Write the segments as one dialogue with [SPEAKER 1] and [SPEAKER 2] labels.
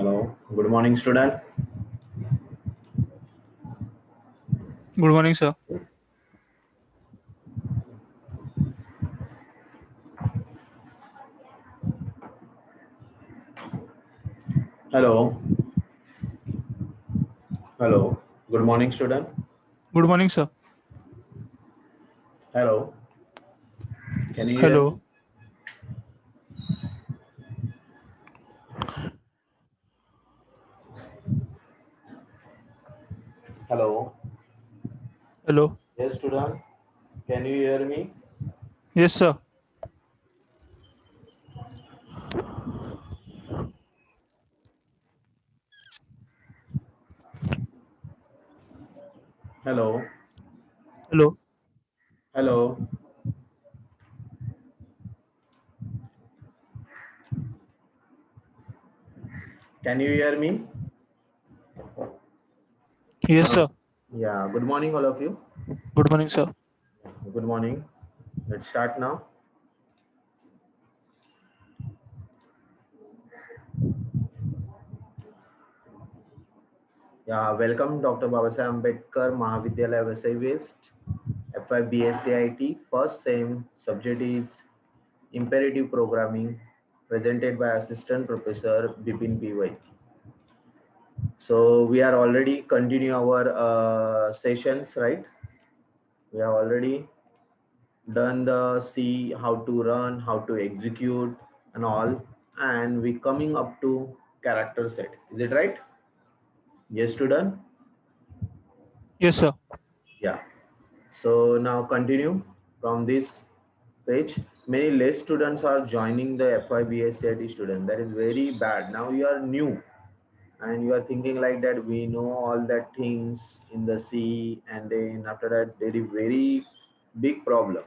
[SPEAKER 1] Hello. Good morning, student.
[SPEAKER 2] Good morning, sir.
[SPEAKER 1] Hello. Hello. Good morning, student.
[SPEAKER 2] Good morning, sir.
[SPEAKER 1] Hello. Can you hear me?
[SPEAKER 2] Hello.
[SPEAKER 1] Hello.
[SPEAKER 2] Hello.
[SPEAKER 1] Yes, student. Can you hear me?
[SPEAKER 2] Yes, sir.
[SPEAKER 1] Hello.
[SPEAKER 2] Hello.
[SPEAKER 1] Hello. Can you hear me?
[SPEAKER 2] Yes,
[SPEAKER 1] Hello.
[SPEAKER 2] sir.
[SPEAKER 1] Yeah. Good morning, all of you.
[SPEAKER 2] Good morning, sir.
[SPEAKER 1] Good morning. Let's start now. Yeah. Welcome, Dr. Babasaheb Ambedkar Mahavidyalaya Vasai West, FIBSCIT. First same subject is imperative programming, presented by Assistant Professor Bipin P.Y. So we are already continue our sessions, right? We have already done the see how to run, how to execute, and all, and we coming up to character set. Is it right? Yes, student.
[SPEAKER 2] Yes, sir.
[SPEAKER 1] Yeah. So now continue from this page. Many less students are joining the FIBSCIT student. That is very bad. Now you are new and you are thinking like that we know all that things in the sea, and then after that there is very big problem.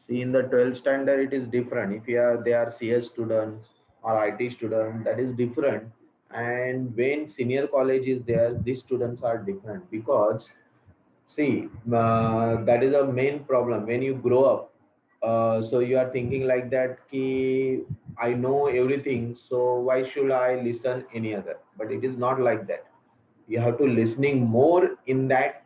[SPEAKER 1] See, in the 12th standard it is different. If you are they are CS students or IT student, that is different. And when senior college is there, these students are different because see, that is a main problem when you grow up. So you are thinking like that, ki, I know everything, so why should I listen any other? But it is not like that. You have to listening more in that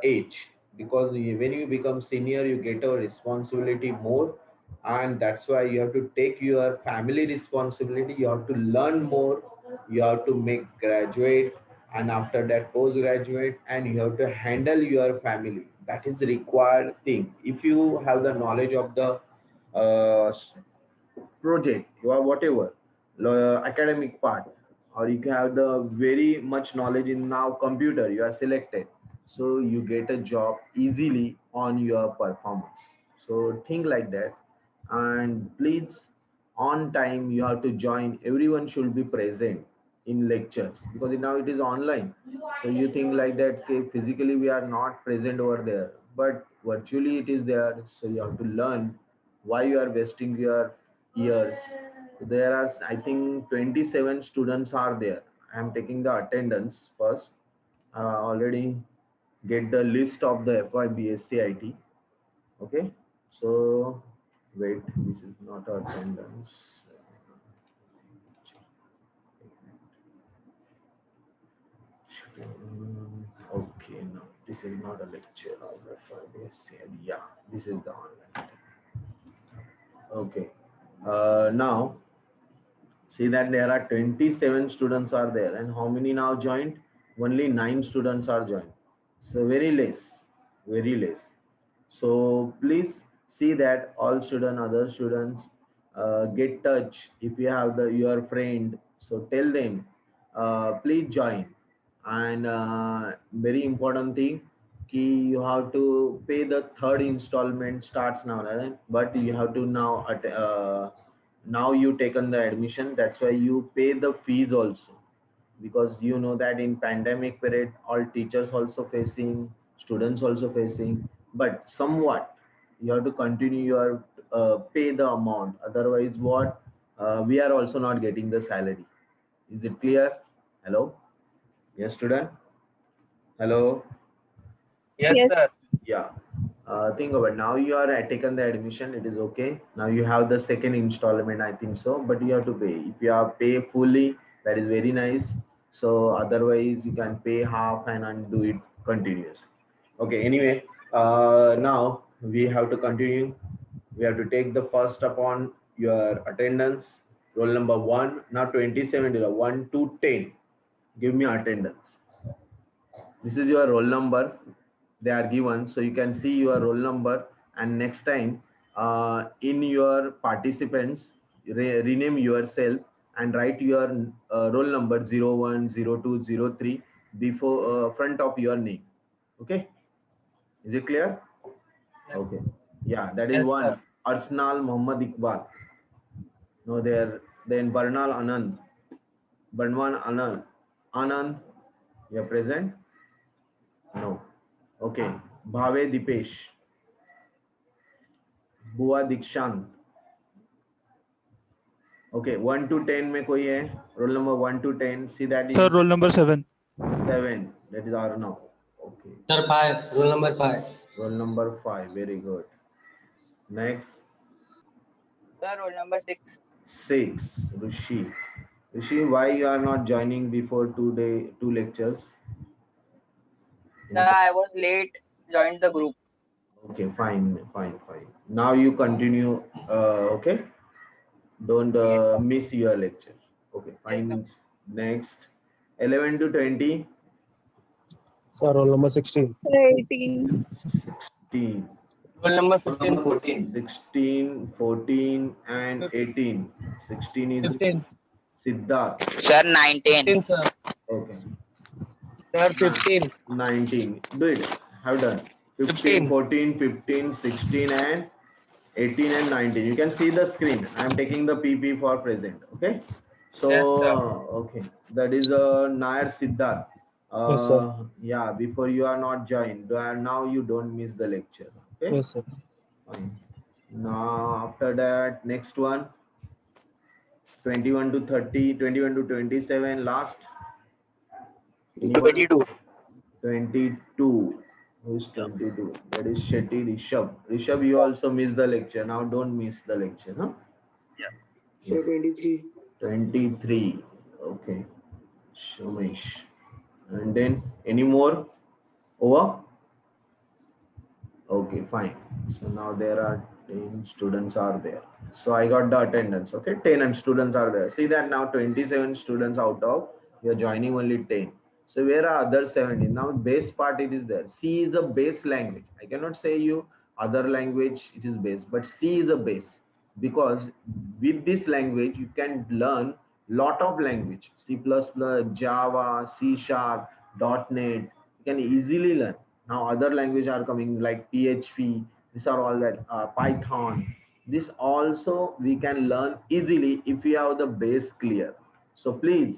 [SPEAKER 1] age, because when you become senior, you get a responsibility more, and that's why you have to take your family responsibility. You have to learn more. You have to make graduate, and after that postgraduate, and you have to handle your family. That is the required thing. If you have the knowledge of the uh, project or whatever academic part, or you can have the very much knowledge in now computer, you are selected, so you get a job easily on your performance. So think like that. And please, on time you have to join. Everyone should be present in lectures, because now it is online. So you think like that, okay, physically we are not present over there, but virtually it is there. So you have to learn. Why you are wasting your years? There are, I think, 27 students are there. I am taking the attendance first. Already get the list of the FYBSCIT. Okay. So wait, this is not attendance. Okay, no, this is not a lecture of FYBSCIT. Yeah, this is the online. Okay. Now see that there are 27 students are there, and how many now joined? Only 9 students are joined. So very less, very less. So please see that all student, other students, get touch. If you have the your friend, so tell them, please join. And very important thing, key, you have to pay the third installment starts now, right? But you have to now now you taken the admission, that's why you pay the fees also. Because you know that in pandemic period, all teachers also facing, students also facing, but somewhat you have to continue your pay the amount. Otherwise what, we are also not getting the salary. Is it clear? Hello? Yes, student. Hello.
[SPEAKER 3] Yes,
[SPEAKER 4] Yes,
[SPEAKER 3] sir.
[SPEAKER 1] Yeah. Think about, now you are taken the admission, it is okay. Now you have the second installment, I think so, but you have to pay. If you have pay fully, that is very nice. So otherwise you can pay half and undo it continuous. Okay, anyway, now we have to continue. We have to take the first upon your attendance. Roll number 1. Now 27 is 1 to 10. Give me attendance. This is your roll number. They are given, so you can see your roll number. And next time, in your participants, rename yourself and write your roll number 01, 02, 03 before front of your name. Okay, is it clear? Okay, yeah, that is
[SPEAKER 3] Yes,
[SPEAKER 1] one.
[SPEAKER 3] sir.
[SPEAKER 1] Arsenal Muhammad Iqbal. No, there. Then Barnal Anand. Banwan Anand. Anand, you're present? No. Okay. Bhave Dipesh. बुआ दीक्षांत. Okay, 1 to 10 में कोई है? Roll number 1 to 10. See that
[SPEAKER 2] Sir,
[SPEAKER 1] is
[SPEAKER 2] roll number 7.
[SPEAKER 1] 7. That is Arnav. Okay.
[SPEAKER 3] Sir, 5. Rule number 5.
[SPEAKER 1] Roll number 5. Very good. Next,
[SPEAKER 4] Sir, roll number 6.
[SPEAKER 1] 6. Rishi. Rishi, why you are not joining before two lectures?
[SPEAKER 4] Sir, I was late. Joined the group.
[SPEAKER 1] Okay, fine. Now you continue. Okay. Don't miss your lecture. Okay, fine. Next, 11 to 20.
[SPEAKER 5] Sir, roll number 16.
[SPEAKER 6] 18.
[SPEAKER 1] 16.
[SPEAKER 3] Rule number 15, 14.
[SPEAKER 1] 16, 14, and 18. 16 is
[SPEAKER 3] 15.
[SPEAKER 1] Siddharth.
[SPEAKER 4] Sir, 19.
[SPEAKER 3] 15, sir.
[SPEAKER 1] Okay.
[SPEAKER 3] Sir, 15.
[SPEAKER 1] 19. Do it. Have done. 15,
[SPEAKER 3] 15.
[SPEAKER 1] 14, 15, 16, and 18 and 19. You can see the screen. I am taking the PP for present. Okay. So,
[SPEAKER 3] Yes, sir.
[SPEAKER 1] okay. That is Nair Siddharth.
[SPEAKER 5] Yes, sir.
[SPEAKER 1] Yeah, before you are not joined. Now you don't miss the lecture. Okay.
[SPEAKER 5] Yes, sir.
[SPEAKER 1] Fine. Now, after that, next one 21 to 30, 21 to 27, last
[SPEAKER 4] 22.
[SPEAKER 1] 22. Who's 22? That is Shetty Rishabh. Rishabh, you also missed the lecture. Now, don't miss the lecture. Huh?
[SPEAKER 6] So 23.
[SPEAKER 1] 23. Okay. Shomesh. And then, any more? Over? Okay, fine. So now there are 10 students are there. So I got the attendance. Okay, 10 and students are there. See that now 27 students out of you're joining only 10. So where are other 17? Now base part it is there. C is a base language. I cannot say you other language it is base, but C is a base because with this language you can learn lot of language. C++, Java, C Sharp, .NET. You can easily learn. Now other language are coming like PHP. These are all that Python. This also we can learn easily if we have the base clear. So please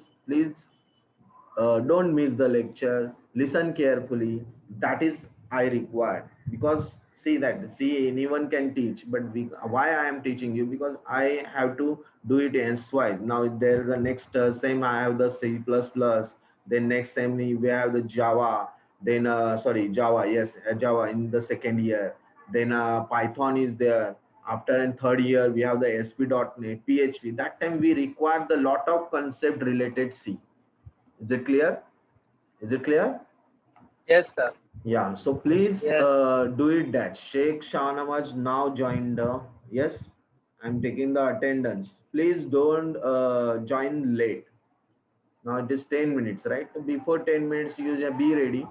[SPEAKER 1] don't miss the lecture, listen carefully. That is I required because see anyone can teach, but why I am teaching you because I have to do it elsewise. Now there is the next same I have the C++, then next same we have the Java, then sorry Java, yes, Java in the second year, then Python is there. After in third year we have the ASP.NET, PHP. That time we require the lot of concept related C. Is it clear? Is it clear?
[SPEAKER 3] Yes, sir.
[SPEAKER 1] Yeah. So please
[SPEAKER 4] Yes.
[SPEAKER 1] do it that. Sheikh Shahnawaz now joined. Yes, I'm taking the attendance. Please don't join late. Now it is 10 minutes, right? Before 10 minutes, you just be ready.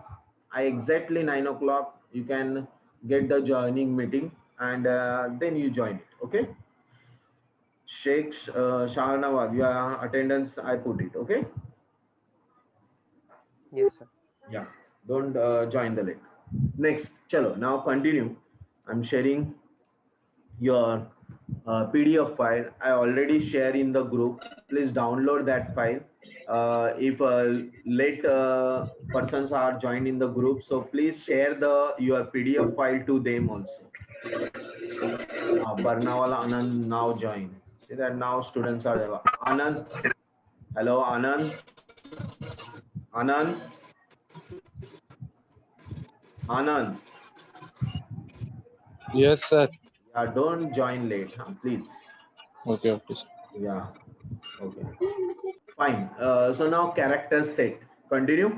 [SPEAKER 1] I exactly 9 o'clock. You can get the joining meeting and then you join it. Okay. Sheikh Shahnawaz, your attendance, I put it. Okay.
[SPEAKER 3] Yes, sir.
[SPEAKER 1] Yeah, don't join the link. Next, chalo, now continue. I'm sharing your PDF file. I already share in the group. Please download that file. If late persons are joined in the group, so please share your PDF file to them also. Barnawala Anand now join. See that now students are there. Anand, hello Anand. Anand. Anand.
[SPEAKER 5] Yes, sir.
[SPEAKER 1] Yeah, don't join late, huh? Please.
[SPEAKER 5] Okay, okay, sir.
[SPEAKER 1] Yeah. Okay. Fine. So now character set. Continue.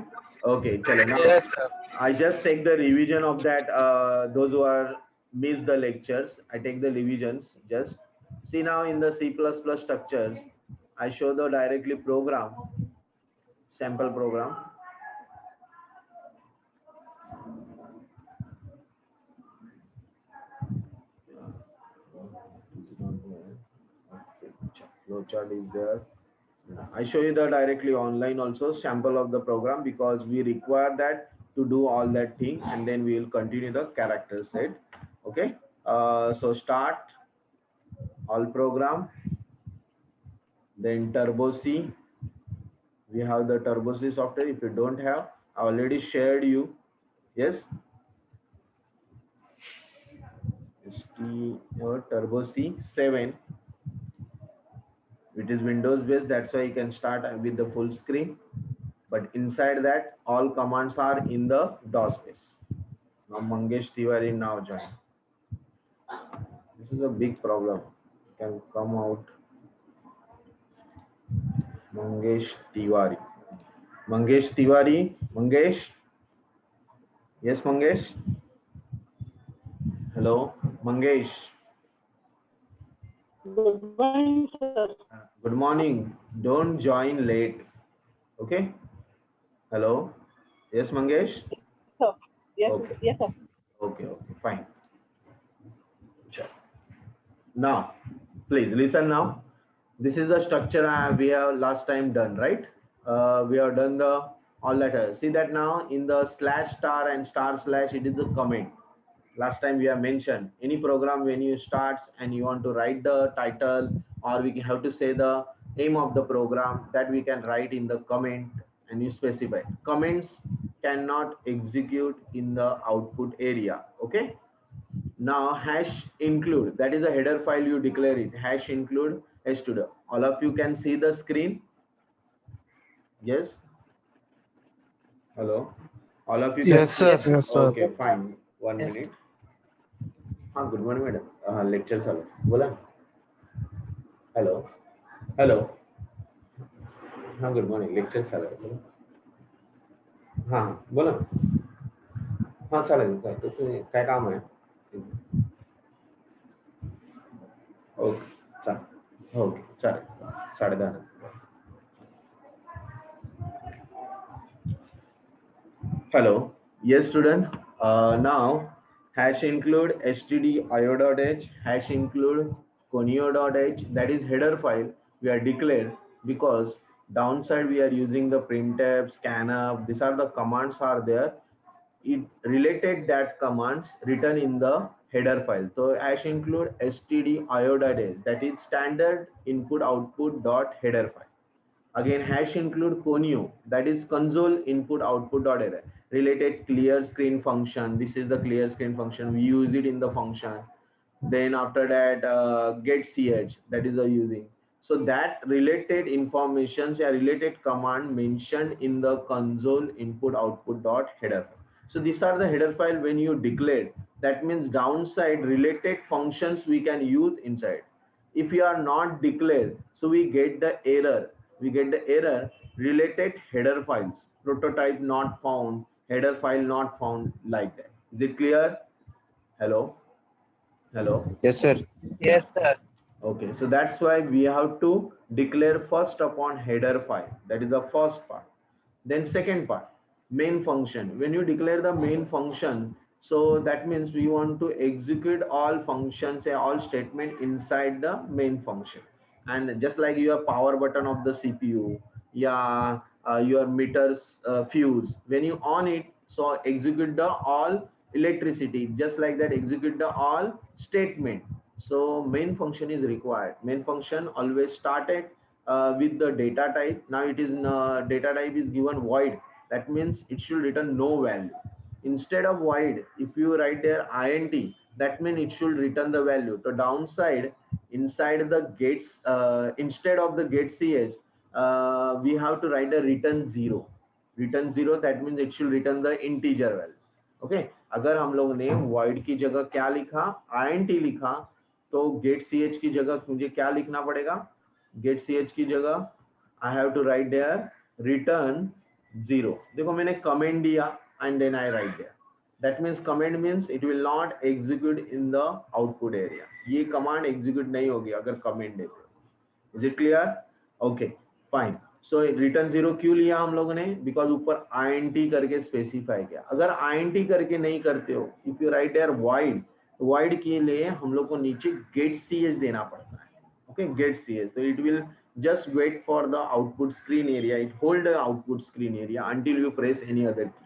[SPEAKER 1] Okay, chalo. Now
[SPEAKER 3] Yes, sir.
[SPEAKER 1] I just take the revision of that. Those who are missed the lectures, I take the revisions. Just see now in the C++ structures, I show the directly program, sample program. Flowchart is there. I show you the directly online also sample of the program because we require that to do all that thing, and then we will continue the character set. Okay. So start all program, then Turbo C. We have the Turbo C software. If you don't have, I already shared you. Yes. Turbo C 7. It is Windows based. That's why you can start with the full screen. But inside that, all commands are in the DOS base. Now Mangesh Tiwari now join. This is a big problem. Can come out. Mangesh Tiwari. Mangesh Tiwari. Mangesh. Yes, Mangesh. Hello, Mangesh. Good morning. Don't join late. Okay. Hello. Yes, Mangesh.
[SPEAKER 7] Yes,
[SPEAKER 1] Okay.
[SPEAKER 7] yes, sir.
[SPEAKER 1] Okay. Fine. Sure. Now, please listen now. This is the structure we have last time done, right? We have done the all letters. See that now in the slash star and star slash, it is the comment. Last time we have mentioned any program when you start and you want to write the title, or we have to say the aim of the program, that we can write in the comment and you specify. Comments cannot execute in the output area. Okay. Now hash include, that is a header file, you declare it. Hash include stdio. All of you can see the screen. Yes. Hello. All of you can
[SPEAKER 2] Yes,
[SPEAKER 1] see.
[SPEAKER 2] sir.
[SPEAKER 5] Yes, sir.
[SPEAKER 1] Okay, fine. 1
[SPEAKER 3] Yes.
[SPEAKER 1] minute. हाँ, good morning, madam. Lecture चालू. बोला. Hello. Hello. हाँ, good morning. Lecture चालू है. बोला. हाँ, बोला. हाँ, चालेल. काय काम आहे? ओके, चालेल. ओके, चालेल. 10:30. Hello. Yes, student. Now hash include stdio.h, hash include conio.h, that is header file we are declared, because downside we are using the printf, scanf. These are the commands are there. It related that commands written in the header file. So hash include stdio.h, that is standard input output dot header file. Again, hash include conio, that is console input output dot error. Related clear screen function. This is the clear screen function. We use it in the function. Then after that, get ch, that is the using. So that related informations, a related command mentioned in the console input output dot header. So these are the header file when you declare. That means downside related functions we can use inside. If you are not declared, so we get the error. We get the error related header files, prototype not found, header file not found, like that. Is it clear? Hello.
[SPEAKER 2] Yes, sir.
[SPEAKER 3] Yes, sir.
[SPEAKER 1] Okay, so that's why we have to declare first upon header file. That is the first part. Then second part, main function. When you declare the main function, so that means we want to execute all functions, all statement inside the main function. And just like your power button of the CPU, yeah, your meters fuse, when you on it, so execute the all electricity, just like that execute the all statement. So main function is required. Main function always started with the data type. Now it is data type is given void. That means it should return no value. Instead of void, if you write there int, that means it should return the value. So downside, inside the gates, instead of the get ch, we have to write a return 0. Return 0, that means it should return the integer value. Okay अगर हम लोग ने void की जगह क्या लिखा, int लिखा, तो get ch की जगह मुझे क्या लिखना पड़ेगा? get ch की जगह I have to write there return 0. देखो मैंने comment दिया and then I write there. That means comment means it will not execute in the output area. ये command execute नहीं होगी अगर comment देते हो. Is it clear? Okay, fine. So return 0 क्यों लिया हम लोगों ने? Because ऊपर int करके specify किया. अगर int करके नहीं करते हो, if you write there void के लिए हम लोग को नीचे get ch देना पड़ता है. Okay, get ch. So it will just wait for the output screen area. It hold the output screen area until you press any other key.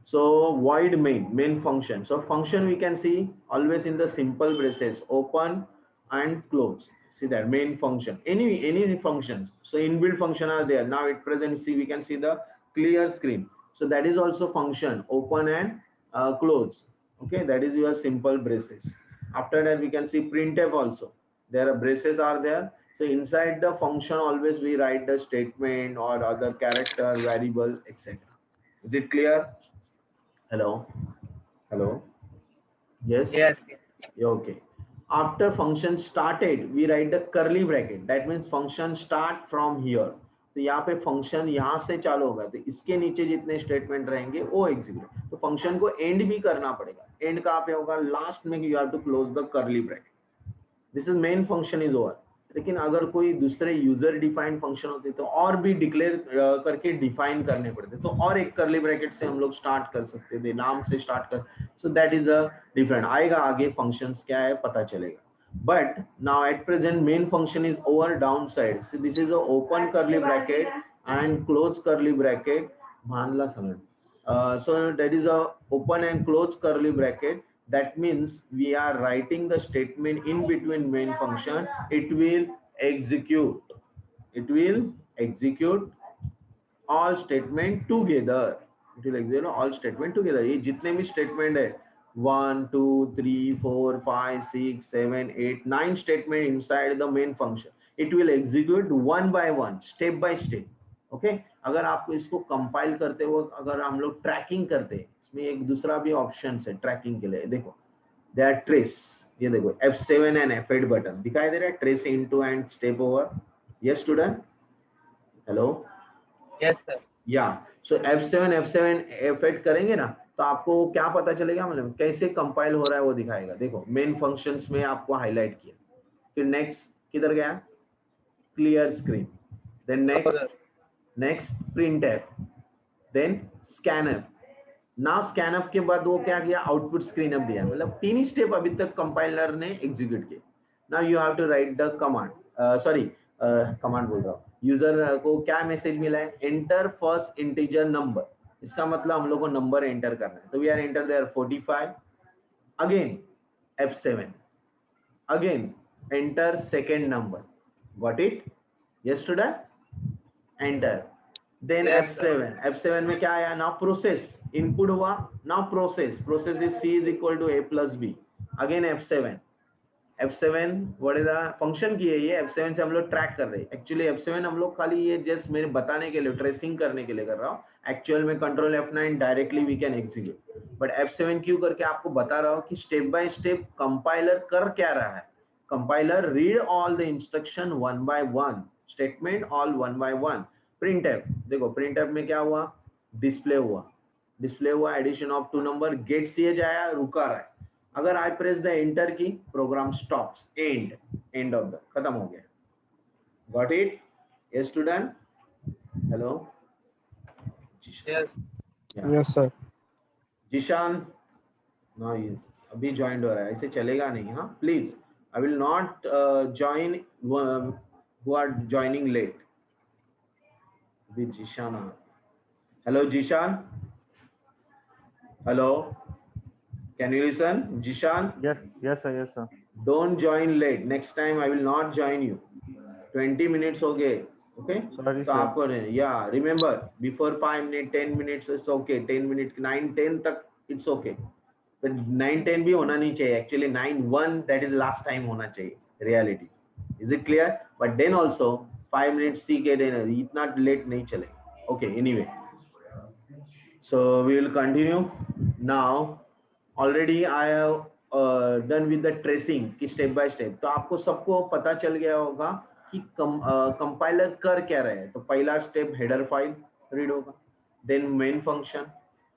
[SPEAKER 1] So void main function. So function we can see always in the simple braces, open and close. See that main function, any functions. So inbuilt function are there. Now at present, see, we can see the clear screen. So that is also function, open and close. Okay, that is your simple braces. After that, we can see printf also. There are braces are there. So inside the function, always we write the statement or other character, variable, etc. Is it clear? Hello? Hello? Yes?
[SPEAKER 3] Yes.
[SPEAKER 1] Okay. After function started, we write the curly bracket. That means function start from here. तो यहाँ पे function यहाँ से चालू होगा तो इसके नीचे जितने स्टेटमेंट रहेंगे वो एग्जीक्यूट. तो फंक्शन को एंड भी करना पड़ेगा. एंड कहाँ पे होगा? लास्ट में you have to close the curly bracket. This is main function is over. लेकिन अगर कोई दूसरे यूजर डिफाइंड फंक्शन होते तो और भी डिक्लेयर करके डिफाइन करने पड़ते. तो और एक कर्ली ब्रैकेट से हम लोग स्टार्ट कर सकते थे, नाम से स्टार्ट कर. So that is a different. आएगा आगे फंक्शंस क्या है पता चलेगा. But now at present main function is over downside. So this is a open curly bracket and close curly bracket. Manla samajh. So that is a open and close curly bracket. That means we are writing the statement in between main function. It will execute. It will execute all statement together. It will execute all statement together. ये जितने भी statement है 1, 2, 3, 4, 5, 6, 7, 8, 9 statement inside the main function. It will execute one by one, step by step. Okay? अगर आप इसको compile करते हो, अगर हम लोग tracking करते हैं, इसमें एक दूसरा भी option है tracking के लिए. देखो, they are trace. ये देखो F7 and F8 button दिखाई दे रहा है. Trace into and step over. Yes, student. Hello.
[SPEAKER 3] Yes, sir.
[SPEAKER 1] Yeah. So F7, F8 करेंगे ना तो आपको क्या पता चलेगा? मतलब कैसे कंपाइल हो रहा है वो दिखाएगा. देखो मेन फंक्शंस में आपको हाईलाइट किया. फिर नेक्स्ट किधर गया? Clear screen. Then next printf. Then scanf. Now scanf के बाद वो क्या किया? आउटपुट स्क्रीन अब दिया. मतलब 3 स्टेप अभी तक कंपाइलर ने एग्जीक्यूट किए. Now you have to write the command. Sorry command बोल रहा हूँ. यूजर को क्या मैसेज मिला है? Enter first integer number. इसका मतलब हम लोग को नंबर एंटर करना है. तो we are enter there 45. Again F7. Again enter second number. Got it? Yes student. Enter. Then F7 में क्या आया? Now process. इनपुट हुआ. Now process is C is equal to A plus B. Again F7 what is the function key है ये? F7 से हम लोग track कर रहे हैं. एक्चुअली F7 हम लोग खाली ये जस्ट मेरे बताने के लिए, ट्रेसिंग करने के लिए कर रहा हूँ. एक्चुअल में control F9 directly we can execute. But F7 क्यों करके आपको बता रहा हूँ कि स्टेप बाय स्टेप कंपाइलर कर क्या रहा है. Compiler read all the instruction one by one, statement all one by one. Printf. देखो प्रिंटफ में क्या हुआ? डिस्प्ले हुआ. Addition of 2 number. Get ch आया, रुका रहा है. अगर I press the enter key, program stops. End of the, खत्म हो गया. Got it? Yes student. Hello.
[SPEAKER 3] Yes.
[SPEAKER 5] Yes, sir.
[SPEAKER 1] Zishan. ना ये अभी ज्वाइन हो रहा है, ऐसे चलेगा नहीं. हाँ please, I will not join who are joining late. अभी Zeeshan. Hello Zeeshan. Hello. Can you listen, Jishan?
[SPEAKER 2] Yes, sir.
[SPEAKER 1] Don't join late. Next time I will not join you. 20 minutes हो गए. Okay?
[SPEAKER 2] Sorry,
[SPEAKER 1] तो
[SPEAKER 2] sir.
[SPEAKER 1] आपको yeah, remember before 5 minutes, 10 minutes it's okay. 10 minutes, 9, 10 तक it's okay. But 9, 10 भी होना नहीं चाहिए. Actually 9, 1 that is last time होना चाहिए. Reality. Is it clear? But then also 5 minutes ठीक है, इतना late नहीं चले. Okay. Anyway. So we will continue now. Already I have done with the tracing की स्टेप बाय स्टेप. तो आपको सबको पता चल गया होगा कि कंपाइलर कर क्या रहे हैं। तो पहला स्टेप हेडर फाइल रीड होगा, then main function,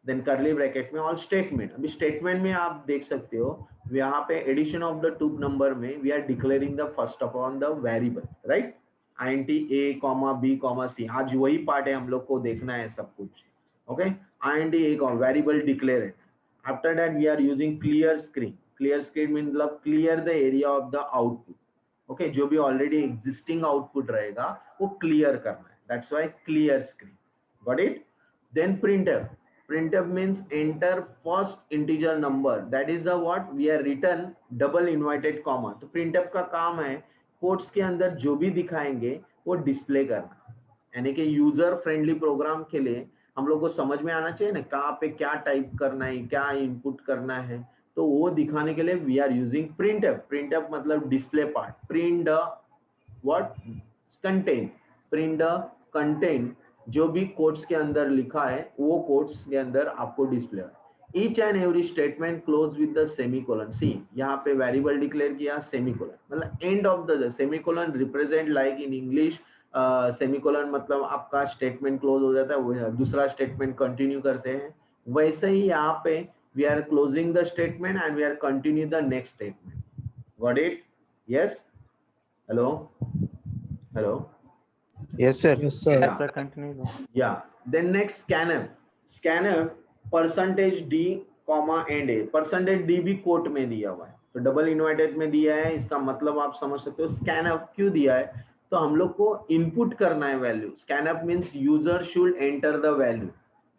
[SPEAKER 1] then curly bracket में ऑल स्टेटमेंट। अभी स्टेटमेंट में आप देख सकते हो यहाँ पे addition of the two number में we are declaring the first upon the variable, right, int a comma b comma c। आज वही पार्ट है, हम लोग को देखना है सब कुछ। Okay, int a comma variable declare. After that we are using clear screen. Clear screen मतलब clear the area of the output. Okay, जो भी ऑलरेडी एग्जिस्टिंग आउटपुट रहेगा वो क्लियर करना है, that's why clear screen. Got it? Then printf. printf means enter first integer number, that is the what we are written double inverted comma। तो printf का काम है कोट्स के अंदर जो भी दिखाएंगे वो डिस्प्ले करना, यानी कि यूजर फ्रेंडली प्रोग्राम के लिए हम लोग को समझ में आना चाहिए ना कहाँ पे क्या टाइप करना है, क्या इनपुट करना है। तो वो दिखाने के लिए we are using printf। printf मतलब display part, print the what content, print the content, जो भी कोट्स के अंदर लिखा है वो कोट्स के अंदर आपको डिस्प्ले है। Each and every statement close with the semicolon. See यहाँ पे वेरिएबल डिक्लेयर किया, सेमीकोलन मतलब end of the semicolon represent like in English semicolon मतलब आपका स्टेटमेंट क्लोज हो जाता है, दूसरा स्टेटमेंट कंटिन्यू करते हैं। वैसे ही यहाँ पे we are closing the statement and we are continue the next statement. Got it? Yes, hello hello,
[SPEAKER 2] Yes, sir.
[SPEAKER 5] Yes, sir.
[SPEAKER 1] Yeah.
[SPEAKER 3] Sir, continue.
[SPEAKER 1] Yeah. Then next scanf। scanf percentage D comma and A. Percentage D भी coat में दिया हुआ है, तो double inverted में दिया है, इसका मतलब आप समझ सकते हो। scanf क्यों दिया है? तो हम लोग को इनपुट करना है value. scanf means user should enter the value.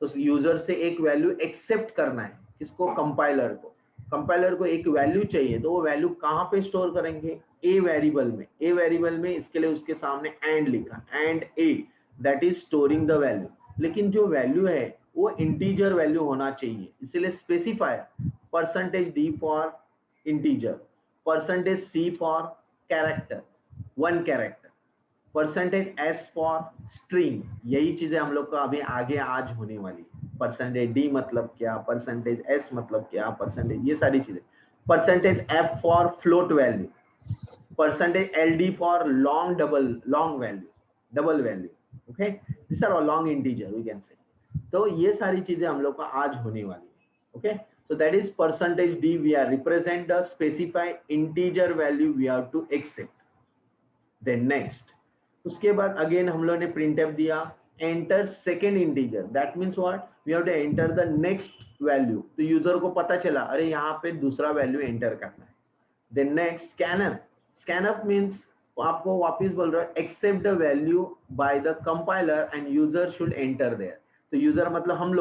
[SPEAKER 1] तो यूजर से एक वैल्यू एक्सेप्ट करना है, किसको? कंपाइलर को। कंपाइलर को एक वैल्यू चाहिए, तो वो वैल्यू कहाँ पे स्टोर करेंगे? ए वेरिएबल में। ए वेरिएबल में इसके लिए उसके सामने एंड लिखा, and A, that is storing the value. लेकिन जो वैल्यू है वो इंटीजर वैल्यू होना चाहिए, इसलिए specifier percentage D for integer, percentage c for character, 1 character, percentage s for string. यही चीजें हम लोग का अभी आगे आज होने वाली है। परसेंटेज डी मतलब क्या, परसेंटेज एस मतलब क्या, परसेंटेज, ये सारी चीजें। Percentage f for float value, percentage l d for long value, double value. Okay, this are long integer we can say. तो ये सारी चीजें हम लोग का आज होने वाली है। Okay, so that is percentage d, we are represent the specified integer value we have to accept। then next, उसके बाद अगेन हम लोग ने printf दिया, enter second integer, that means what we have to enter the next value। तो user को पता चला अरे यहाँ पे दूसरा वैल्यू एंटर करना है। then next scanf। scanf means आपको वापस बोल रहा है accept the value by the compiler and user should enter there। तो यूजर मतलब हम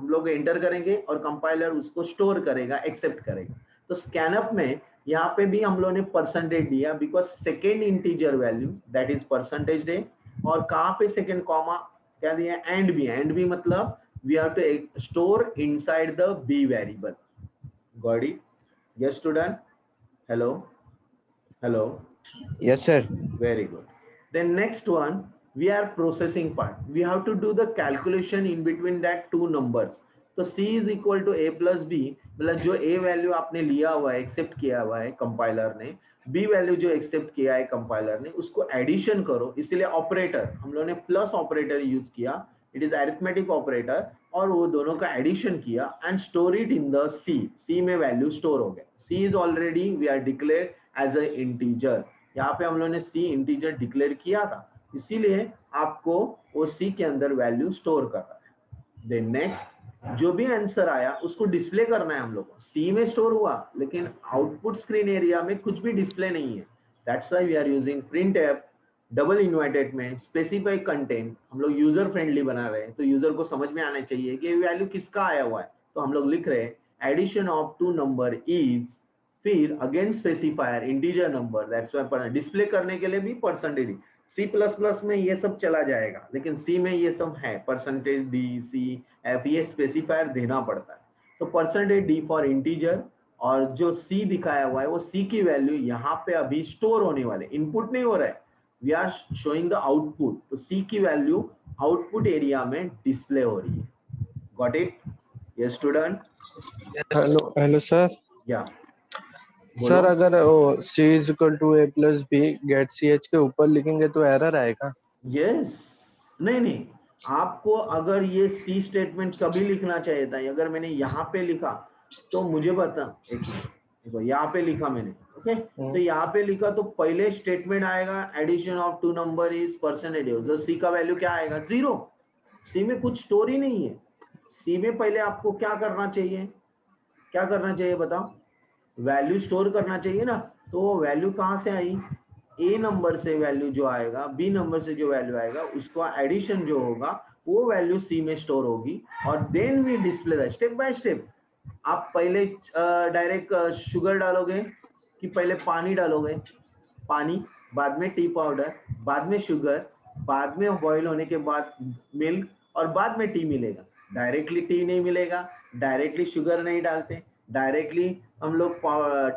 [SPEAKER 1] लोग एंटर करेंगे और कंपाइलर उसको स्टोर करेगा, एक्सेप्ट करेगा। तो स्कैनअप में यहाँ पे भी हम लोगों ने परसेंटेज दिया, because second integer value that is percentage d. और कहाँ पे सेकेंड कॉमा क्या दिया? And b. एंड बी मतलब we have to store inside the b variable. Got it? Yes student, hello hello.
[SPEAKER 2] Yes, sir.
[SPEAKER 1] Very good. Then next one, we are processing part। we have to do the calculation in between that two numbers। तो c is equal to a plus b, मतलब जो a value आपने लिया हुआ है, accept किया हुआ है कंपाइलर ने, b वैल्यू जो एक्सेप्ट किया है कंपाइलर ने, उसको एडिशन करो। इसलिए ऑपरेटर हम लोगों ने प्लस ऑपरेटर यूज किया, इट इज अरिथमेटिक ऑपरेटर, और वो दोनों का एडिशन किया and store it in the c। c में वैल्यू स्टोर हो गया। c is already we are declare as a integer. यहाँ पे हम लोगों ने c इंटीजर डिक्लेयर किया था, इसीलिए आपको वो c के अंदर वैल्यू स्टोर करना है। देन नेक्स्ट, जो भी आंसर आया उसको डिस्प्ले करना है हम लोग को। c में स्टोर हुआ लेकिन आउटपुट स्क्रीन एरिया में कुछ भी डिस्प्ले नहीं है, that's why we are using printf double inverted में स्पेसिफाई कंटेंट। हम लोग यूजर फ्रेंडली बना रहे हैं, तो यूजर को समझ में आना चाहिए कि वैल्यू किसका आया हुआ है। तो हम लोग लिख रहे हैं addition of two number is, फिर again specifier integer number, that's why display करने के लिए भी परसेंटेज। C++ में ये सब चला जाएगा, लेकिन C में ये सब है, परसेंटेज डी, सी, एफ, ये स्पेसिफायर देना पड़ता है। तो परसेंटेज डी फॉर इंटीजर, और जो C दिखाया हुआ है वो C की वैल्यू यहाँ पे अभी स्टोर होने वाले, इनपुट नहीं हो रहा है, we are showing the output. तो C की वैल्यू आउटपुट एरिया में डिस्प्ले हो रही है। Got it? Yes student,
[SPEAKER 5] Hello, sir.
[SPEAKER 1] या
[SPEAKER 2] सर अगर वो c is equal to a plus b get ch के ऊपर लिखेंगे तो एरर आएगा।
[SPEAKER 1] यस, नहीं, आपको अगर ये सी स्टेटमेंट कभी लिखना चाहिए था, अगर मैंने यहाँ पे लिखा तो मुझे बता, एक मिनट, देखो यहाँ पे लिखा मैंने, ओके, तो यहाँ पे लिखा तो पहले स्टेटमेंट आएगा addition of two number is percentage, तो सी का वैल्यू क्या आएगा? 0। सी में कुछ स्टोर ही नहीं है। सी में पहले आपको क्या करना चाहिए, क्या करना चाहिए बताओ? वैल्यू स्टोर करना चाहिए ना। तो वो वैल्यू कहाँ से आई? ए नंबर से वैल्यू जो आएगा, बी नंबर से जो वैल्यू आएगा, उसका एडिशन जो होगा वो वैल्यू सी में स्टोर होगी, और then we display the step by step. आप पहले डायरेक्ट शुगर डालोगे कि पहले पानी डालोगे? पानी, बाद में टी पाउडर, बाद में शुगर, बाद में बॉईल होने के बाद मिल्क, और बाद में टी मिलेगा। डायरेक्टली टी नहीं मिलेगा, डायरेक्टली शुगर नहीं डालते, डायरेक्टली हम लोग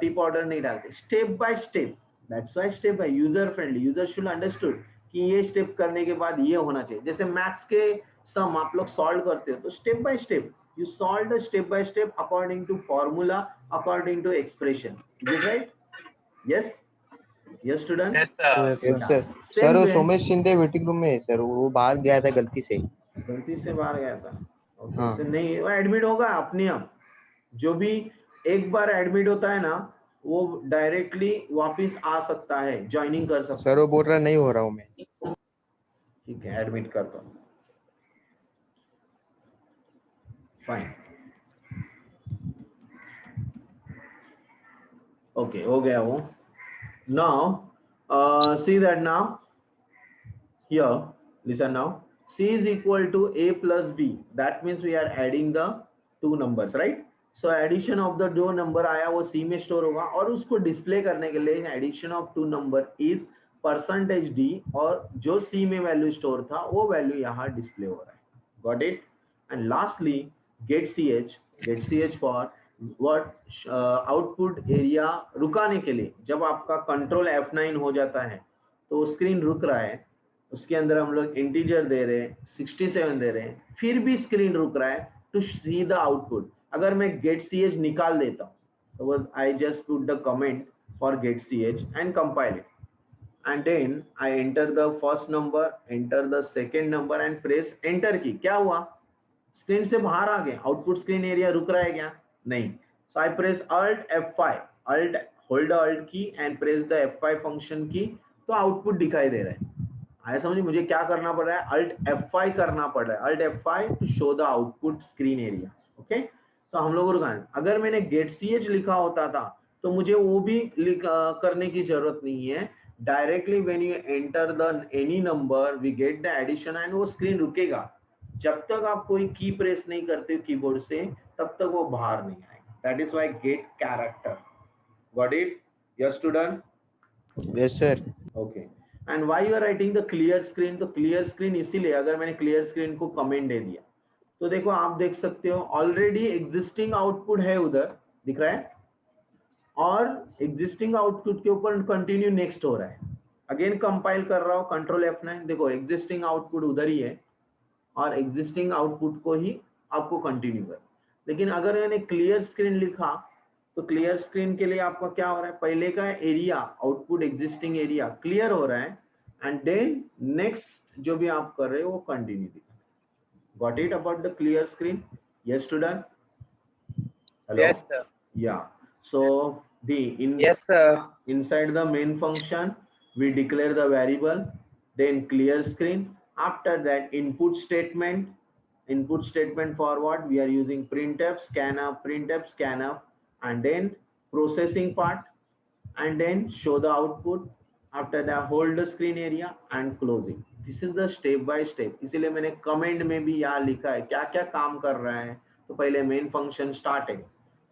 [SPEAKER 1] टी पाउडर नहीं डालते, step by step. That's why step by, user friendly, user should understood कि ये स्टेप करने के बाद ये होना चाहिए। जैसे मैथ्स के सम आप लोग सॉल्व करते हो तो step by step you solve the step by step according to formula, according to expression. Is it right? Yes, yes student.
[SPEAKER 3] Yes, sir.
[SPEAKER 2] Yes sir.
[SPEAKER 1] Same
[SPEAKER 2] sir वो
[SPEAKER 1] way,
[SPEAKER 2] Somesh Shinde waiting room में है sir, वो बाहर गया था गलती से।
[SPEAKER 1] गलती से बाहर गया था। Okay,
[SPEAKER 2] हाँ।
[SPEAKER 1] तो नहीं, वो एडमिट होगा अपने आप। जो भी एक बार एडमिट होता है ना, वो डायरेक्टली वापस आ सकता है, ज्वाइनिंग कर सकता है।
[SPEAKER 2] सर वो बोल रहा नहीं हो रहा हूँ मैं।
[SPEAKER 1] ठीक है, एडमिट करता हूँ। फाइन, ओके, हो गया वो। Now see that now here, listen now, c is equal to a plus b, that means we are adding the two numbers, right? So addition of the दो नंबर आया वो c में store होगा, और उसको डिस्प्ले करने के लिए addition of two number is percentage d, और जो c में वैल्यू स्टोर था वो वैल्यू यहाँ डिस्प्ले हो रहा है। Got it? And lastly get ch for what? Output area रुकाने के लिए। जब आपका कंट्रोल F9 हो जाता है तो स्क्रीन रुक रहा है, उसके अंदर हम लोग इंटीजर दे रहे हैं, 67 दे रहे हैं, फिर भी स्क्रीन रुक रहा है टू सी द आउटपुट। अगर मैं गेट ch निकाल देता हूँ, so I just put the comment for get ch and compile it, and then I enter the first number, enter the second number and press enter की। क्या हुआ? Screen से बाहर आ गए, आउटपुट स्क्रीन एरिया रुक रहा है क्या? नहीं। So I press Alt F5, Alt, hold Alt key and press the F5 function key, तो आउटपुट दिखाई दे रहा है। आया समझिए मुझे क्या करना पड़ रहा है? Alt F5 करना पड़ रहा है, Alt F5 to show the output screen area. Okay, तो हम लोगों को अगर मैंने गेट ch लिखा होता था तो मुझे वो भी करने की जरूरत नहीं है। Directly when you enter the any number we get the addition, and वो स्क्रीन रुकेगा। जब तक आप कोई की प्रेस नहीं करते हो कीबोर्ड से, तब तक वो बाहर नहीं आएगा। That is why get character. Got it? Yes student?
[SPEAKER 2] Yes sir.
[SPEAKER 1] Okay, and why you are writing the clear screen? तो क्लियर स्क्रीन इसीलिए, अगर मैंने क्लियर स्क्रीन को कमेंट दे दिया तो देखो आप देख सकते हो ऑलरेडी एग्जिस्टिंग आउटपुट है उधर, दिख रहा है, और एग्जिस्टिंग आउटपुट के ऊपर कंटिन्यू नेक्स्ट हो रहा है। अगेन कंपाइल कर रहा हूँ, कंट्रोल F9, देखो एग्जिस्टिंग आउटपुट उधर ही है, और एग्जिस्टिंग आउटपुट को ही आपको कंटिन्यू कर। लेकिन अगर मैंने क्लियर स्क्रीन लिखा तो क्लियर स्क्रीन के लिए आपका क्या हो रहा है? पहले का area, output existing area clear हो रहा है, एंड देन नेक्स्ट जो भी आप कर रहे हो वो कंटिन्यू दिखा। Got it about the clear screen? Yes student? Hello?
[SPEAKER 3] Yes, sir.
[SPEAKER 1] Yeah, so
[SPEAKER 3] Yes, sir.
[SPEAKER 1] inside the main function we declare the variable, then clear screen. After that input statement for what we are using? Printf, scanf, and then processing part, and then show the output. After that hold the screen area and closing. This is the step by step. इसीलिए मैंने comment में भी यहाँ लिखा है क्या क्या काम कर रहा है। तो पहले मेन फंक्शन स्टार्ट है,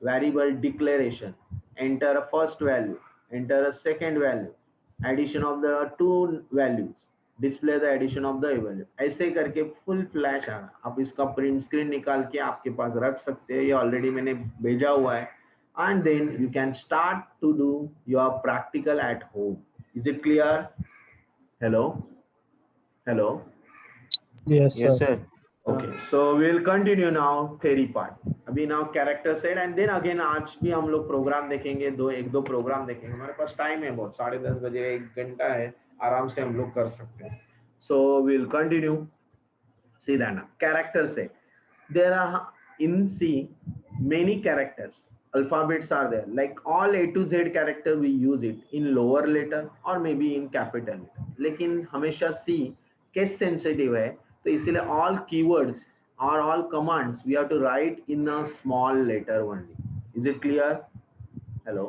[SPEAKER 1] variable declaration, enter a first value, enter a second value, addition of the two values, display the addition of the value। ऐसे करके फुल फ्लैश आना। आप इसका प्रिंट स्क्रीन निकाल के आपके पास रख सकते हैं, ये ऑलरेडी मैंने भेजा हुआ है, and then you can start to do your practical at home. Is it clear? Hello?
[SPEAKER 5] Yes, sir.
[SPEAKER 2] Yes sir.
[SPEAKER 1] Okay, so we'll continue now theory part. अभी now character set and then again आज भी हम लोग programme देखेंगे, एक दो programme देखेंगे, हमारे पास टाइम है बहुत, 10:30 बजे 1 घंटा है, आराम से हम लोग कर सकते हैं. सो will continue. See that now. Character set. There are in C many characters. Alphabets are there. Like all A to Z character we use it in lower letter or maybe in capital letter. लेकिन हमेशा C case sensitive है, तो इसलिए all keywords or all commands we have to write in a small letter only. Is it clear? Hello.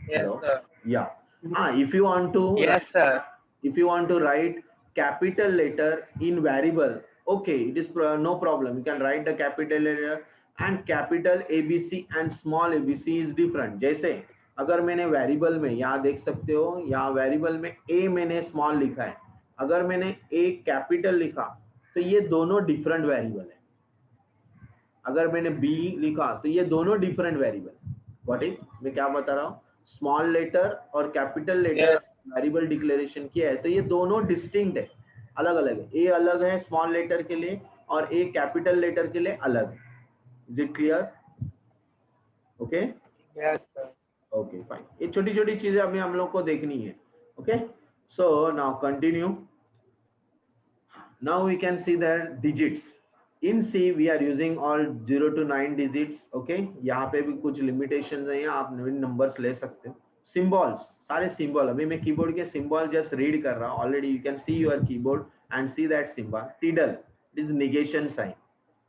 [SPEAKER 4] Yes,
[SPEAKER 1] Hello.
[SPEAKER 4] sir.
[SPEAKER 1] Yeah. If you want to.
[SPEAKER 4] Yes, sir.
[SPEAKER 1] If you want to write capital letter in variable, okay, it is no problem. You can write the capital letter and capital ABC and small abc is different. जैसे अगर मैंने variable में, यहाँ देख सकते हो, यहाँ variable में A मैंने small लिखा है, अगर मैंने A capital लिखा तो ये दोनों different variable है. अगर मैंने B लिखा तो ये दोनों different variable. Got it? मैं क्या बता रहा हूँ? स्मॉल लेटर और कैपिटल लेटर वेरिएबल डिक्लेरेशन किया है, तो ये दोनों डिस्टिंक्ट है, अलग अलग है. ए अलग है स्मॉल लेटर के लिए और ए कैपिटल लेटर के लिए अलग. Is it clear? Okay.
[SPEAKER 4] Yes, sir.
[SPEAKER 1] Okay fine. ये छोटी छोटी चीजें अभी हम लोग को देखनी है. Okay. So now continue. Now we can see that digits in C we are using all 0 to 9 digits. Okay. यहाँ पे भी कुछ लिमिटेशंस हैं, आप नंबर्स ले सकते हो. सिंबल्स, सारे सिंबल, अभी मैं कीबोर्ड के सिंबल जस्ट रीड कर रहा हूँ. Already you can see your keyboard and see that symbol. Tilde is negation sign.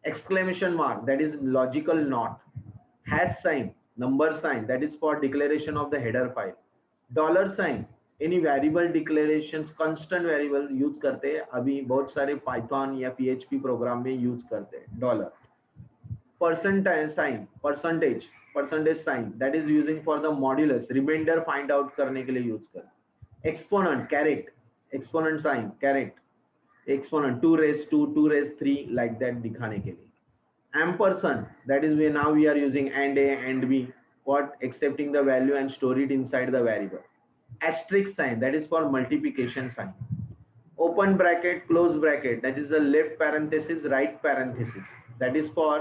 [SPEAKER 1] Exclamation mark that is logical not. Hash sign number sign that is for declaration of the header file. Dollar sign any variable declarations, constant variable use करते हैं, अभी बहुत सारे Python या PHP programme में use करते हैं. Dollar. Percentage sign, percentage sign that is using for the modulus, reminder find out करने के लिए यूज कर. Exponent, caret, exponent sign, caret, exponent 2 raised 2, 2 raised 3 like that दिखाने के लिए. Ampersand that is way now we are using and A and B for accepting the value and store it inside the variable. Asterisk sign that is for multiplication sign. Open bracket, close bracket, that is the left parenthesis, right parenthesis, that is for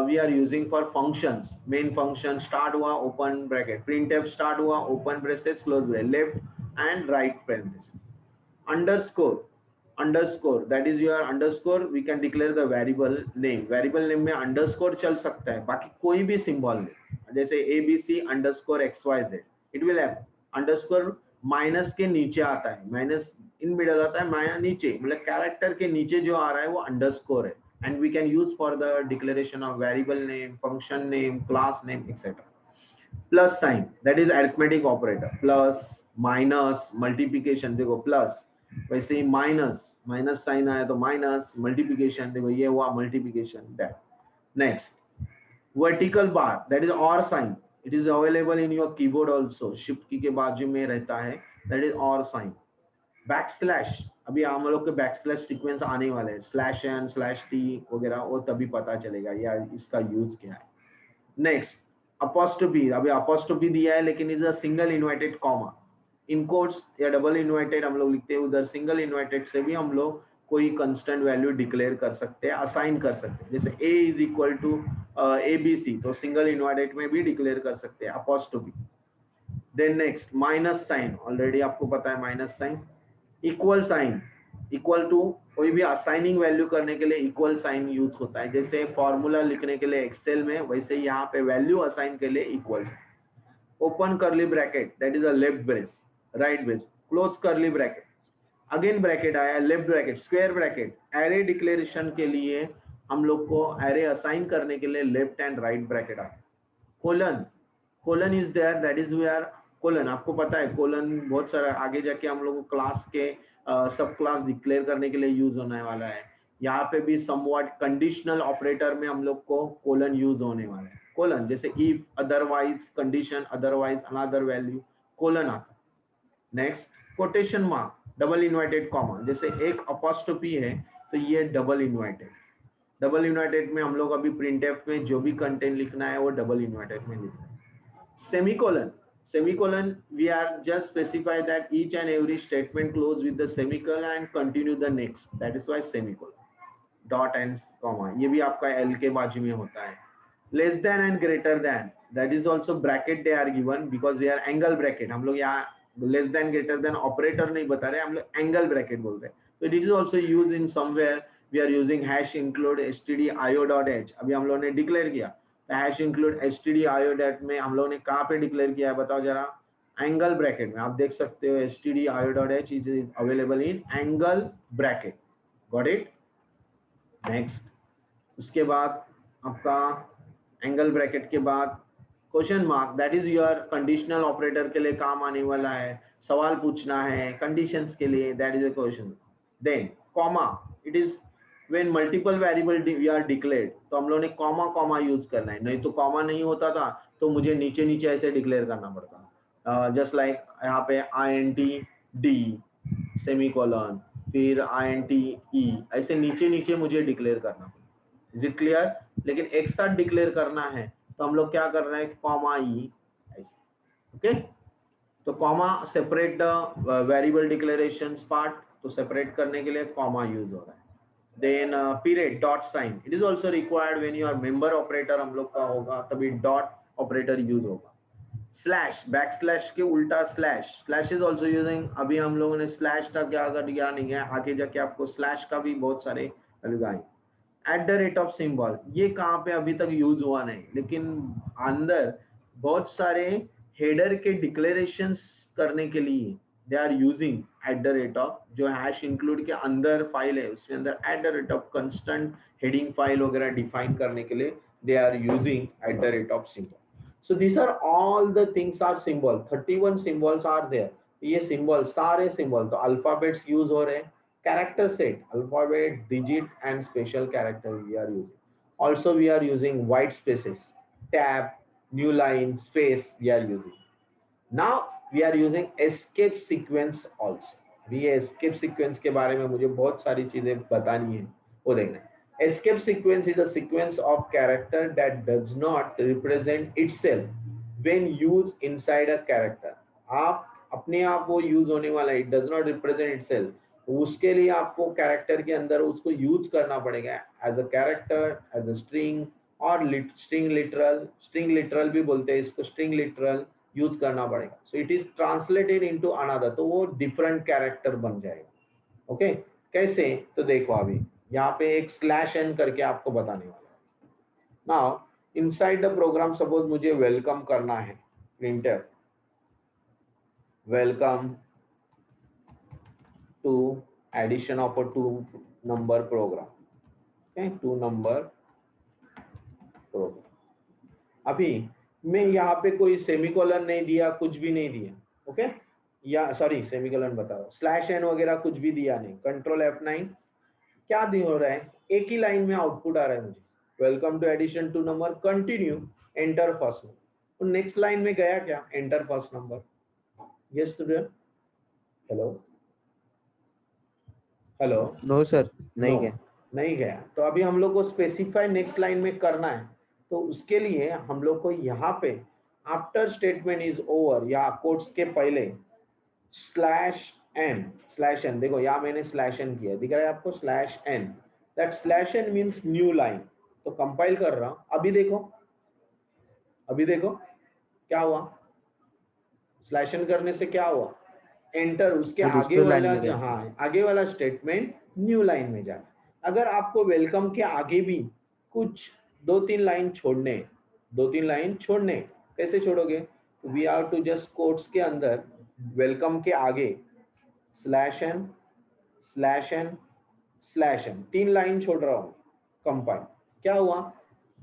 [SPEAKER 1] we are using for functions. Main function start हुआ open bracket, printf start हुआ open braces close bracket, left and right parenthesis. Underscore that is your underscore, we can declare the variable name. Variable name में underscore चल सकता है, बाकी कोई भी symbol ले, जैसे ABC underscore XYZ, it will have underscore minus के नीचे आता है, माइनस इन मिडल आता है, माइनस नीचे, मतलब कैरेक्टर के नीचे जो आ रहा है वो अंडरस्कोर है. And we can use for the declaration of variable name, function name, class name etcetera. Plus sign that is arithmetic operator. Plus, minus, multiplication, देखो प्लस, वैसे ही माइनस, माइनस साइन आया तो माइनस, मल्टीप्लिकेशन देखो ये हुआ multiplication. That. Next, vertical bar that is और sign. It is available in your keyboard also. Shift की के बाजू में रहता है, that is और sign. Backslash, अभी हम लोग के backslash सीक्वेंस आने वाले हैं, slash n, slash t वगैरह, वो तभी पता चलेगा या इसका यूज क्या है. नेक्स्ट, apostrophe, अभी apostrophe दिया है लेकिन is a single inverted comma. In quotes या डबल इन्वर्टेड हम लोग लिखते हैं, उधर सिंगल इन्वर्टेड से भी हम लोग कोई कंस्टेंट वैल्यू डिक्लेयर कर सकते हैं, असाइन कर सकते हैं. जैसे A is equal to ABC, तो सिंगल इन्वर्टेड में भी डिक्लेयर कर सकते हैं, apostrophe. Then next, minus sign, already आपको पता है minus sign. Equal sign, equal to, कोई भी असाइनिंग वैल्यू करने के लिए इक्वल साइन यूज होता है. जैसे फॉर्मूला लिखने के लिए एक्सेल में, वैसे यहाँ पे वैल्यू असाइन के लिए equal. Open curly bracket that is a left brace, right brace, close curly bracket, again bracket आया, left bracket, square bracket. Array declaration के लिए हम लोग को एरे असाइन करने के लिए लेफ्ट एंड राइट ब्रैकेट आता है. Colon, colon is there, that is where colon, आपको पता है कोलन बहुत सारा आगे जाके हम लोग क्लास के सब क्लास डिक्लेयर करने के लिए यूज होने वाला है. यहाँ पे भी समवॉट कंडीशनल ऑपरेटर में हम लोग को कोलन यूज होने वाला है. कोलन जैसे if, otherwise, condition, otherwise, another value, colon आता. Next, quotation mark, double inverted comma, जैसे एक अपॉस्ट्रोफी है तो ये डबल इन्वर्टेड. डबल इन्वर्टेड में हम लोग अभी प्रिंटफ में जो भी कंटेंट लिखना है वो डबल इन्वर्टेड में लिखना है. Semicolon, semicolon we are just specify that each and every statement close with the semicolon and continue the next, that is why semicolon. Dot and comma, ये भी आपका एल के बाजू में होता है. Less than and greater than, that is also bracket they are given because they are angle bracket. हम लोग यहाँ less than greater than operator नहीं बता रहे, हम लोग एंगल ब्रैकेट बोल रहे हैं. तो it is also use in somewhere. We are using hash include stdio.h. अभी हम लोग ने डिक्लेयर किया हैश इंक्लूड stdio.h में हम लोग ने कहाँ पे डिक्लेयर किया है बताओ जरा. एंगल ब्रैकेट में. आप देख सकते हो stdio.h is available in angle bracket. Got it. Next, उसके बाद आपका एंगल ब्रैकेट के बाद question mark, that is your conditional operator के लिए काम आने वाला है. सवाल पूछना है कंडीशंस के लिए, that is a question. Then comma, it is when multiple variable we are declared, तो हम लोग ने कॉमा कॉमा यूज करना है. नहीं तो कॉमा नहीं होता था तो मुझे नीचे नीचे ऐसे डिक्लेयर करना पड़ता. जस्ट लाइक यहाँ पे INT D सेमीकोलन, फिर INT E, ऐसे नीचे नीचे मुझे डिक्लेयर करना पड़ता. Is it clear. लेकिन एक साथ डिक्लेयर करना है तो हम लोग क्या कर रहे हैं, कॉमा ई ऐसे. ओके, तो comma separate the variable declarations part, तो सेपरेट करने के लिए कॉमा यूज हो रहा है. Then period dot sign, it is also required when your member operator हम लोग का होगा तभी डॉट ऑपरेटर यूज होगा. स्लैश, बैक स्लैश के उल्टा slash, slash is also using. अभी हम लोगों ने स्लैश का क्या कर दिया नहीं है, आगे जाके आपको स्लैश का भी बहुत सारे लगाएंगे. Eight the rate of symbol, ये कहाँ पे अभी तक यूज हुआ नहीं, लेकिन अंदर बहुत सारे हेडर के डिक्लेरेशंस करने के लिए they are using at the rate of, जो हैश इंक्लूड के अंदर फाइल है उसके अंदर at the rate of constant heading file वगैरह डिफाइन करने के लिए they are using at the rate of symbol. So these are all the things are symbol. 31 symbols are there. ये symbol सारे symbol तो alphabets use हो रहे हैं. Character set, alphabet, digit and special character we are using. Also we are using white spaces, tab, new line, space we are using. Now we are using escape sequence also. अभी ये escape sequence के बारे में मुझे बहुत सारी चीजें बतानी है, वो देखना है. Escape sequence is a sequence of character that does not represent itself when used inside a character. आप अपने आप वो यूज होने वाला है, it does not represent itself. उसके लिए आपको कैरेक्टर के अंदर उसको यूज करना पड़ेगा as a character, as a string और स्ट्रिंग लिटरल. स्ट्रिंग लिटरल भी बोलते हैं इसको, स्ट्रिंग लिटरल यूज करना पड़ेगा. So it is translated into another, तो वो डिफरेंट कैरेक्टर बन जाएगा. ओके, कैसे, तो देखो अभी यहाँ पे एक स्लैश एन करके आपको बताने वाला है. Now inside the program suppose मुझे वेलकम करना है, printer welcome to addition of a 2 number program. Okay, 2 number program. अभी मैं यहाँ पे कोई सेमीकोलन नहीं दिया, कुछ भी नहीं दिया. ओके, या सॉरी सेमीकोलन बता रहा हूँ, स्लैश एन वगैरह कुछ भी दिया नहीं. कंट्रोल F9, क्या हो रहा है, एक ही लाइन में आउटपुट आ रहा है मुझे, welcome to addition 2 number, continue, enter first number. तो नेक्स्ट लाइन में गया क्या, enter first number. Yes student, hello hello.
[SPEAKER 7] No sir, नहीं गया.
[SPEAKER 1] नहीं गया. तो अभी हम लोग को स्पेसिफाई नेक्स्ट लाइन में करना है, तो उसके लिए हम लोग को यहाँ पे आफ्टर स्टेटमेंट इज ओवर या कोट्स के पहले स्लैश एन, देखो यहाँ मैंने स्लैश एन किया, दिख रहा है आपको, slash n. That slash n means new line. तो कंपाइल कर रहा हूं, अभी देखो क्या हुआ, स्लैश एन करने से क्या हुआ, एंटर, उसके आगे वाला, हाँ आगे वाला स्टेटमेंट न्यू लाइन में जाए. अगर आपको वेलकम के आगे भी कुछ 2-3 लाइन छोड़ने, कैसे छोड़ोगे, we are to just quotes के अंदर वेलकम के आगे स्लैश एन 3 लाइन छोड़ रहा हूँ. कंपाइल, क्या हुआ,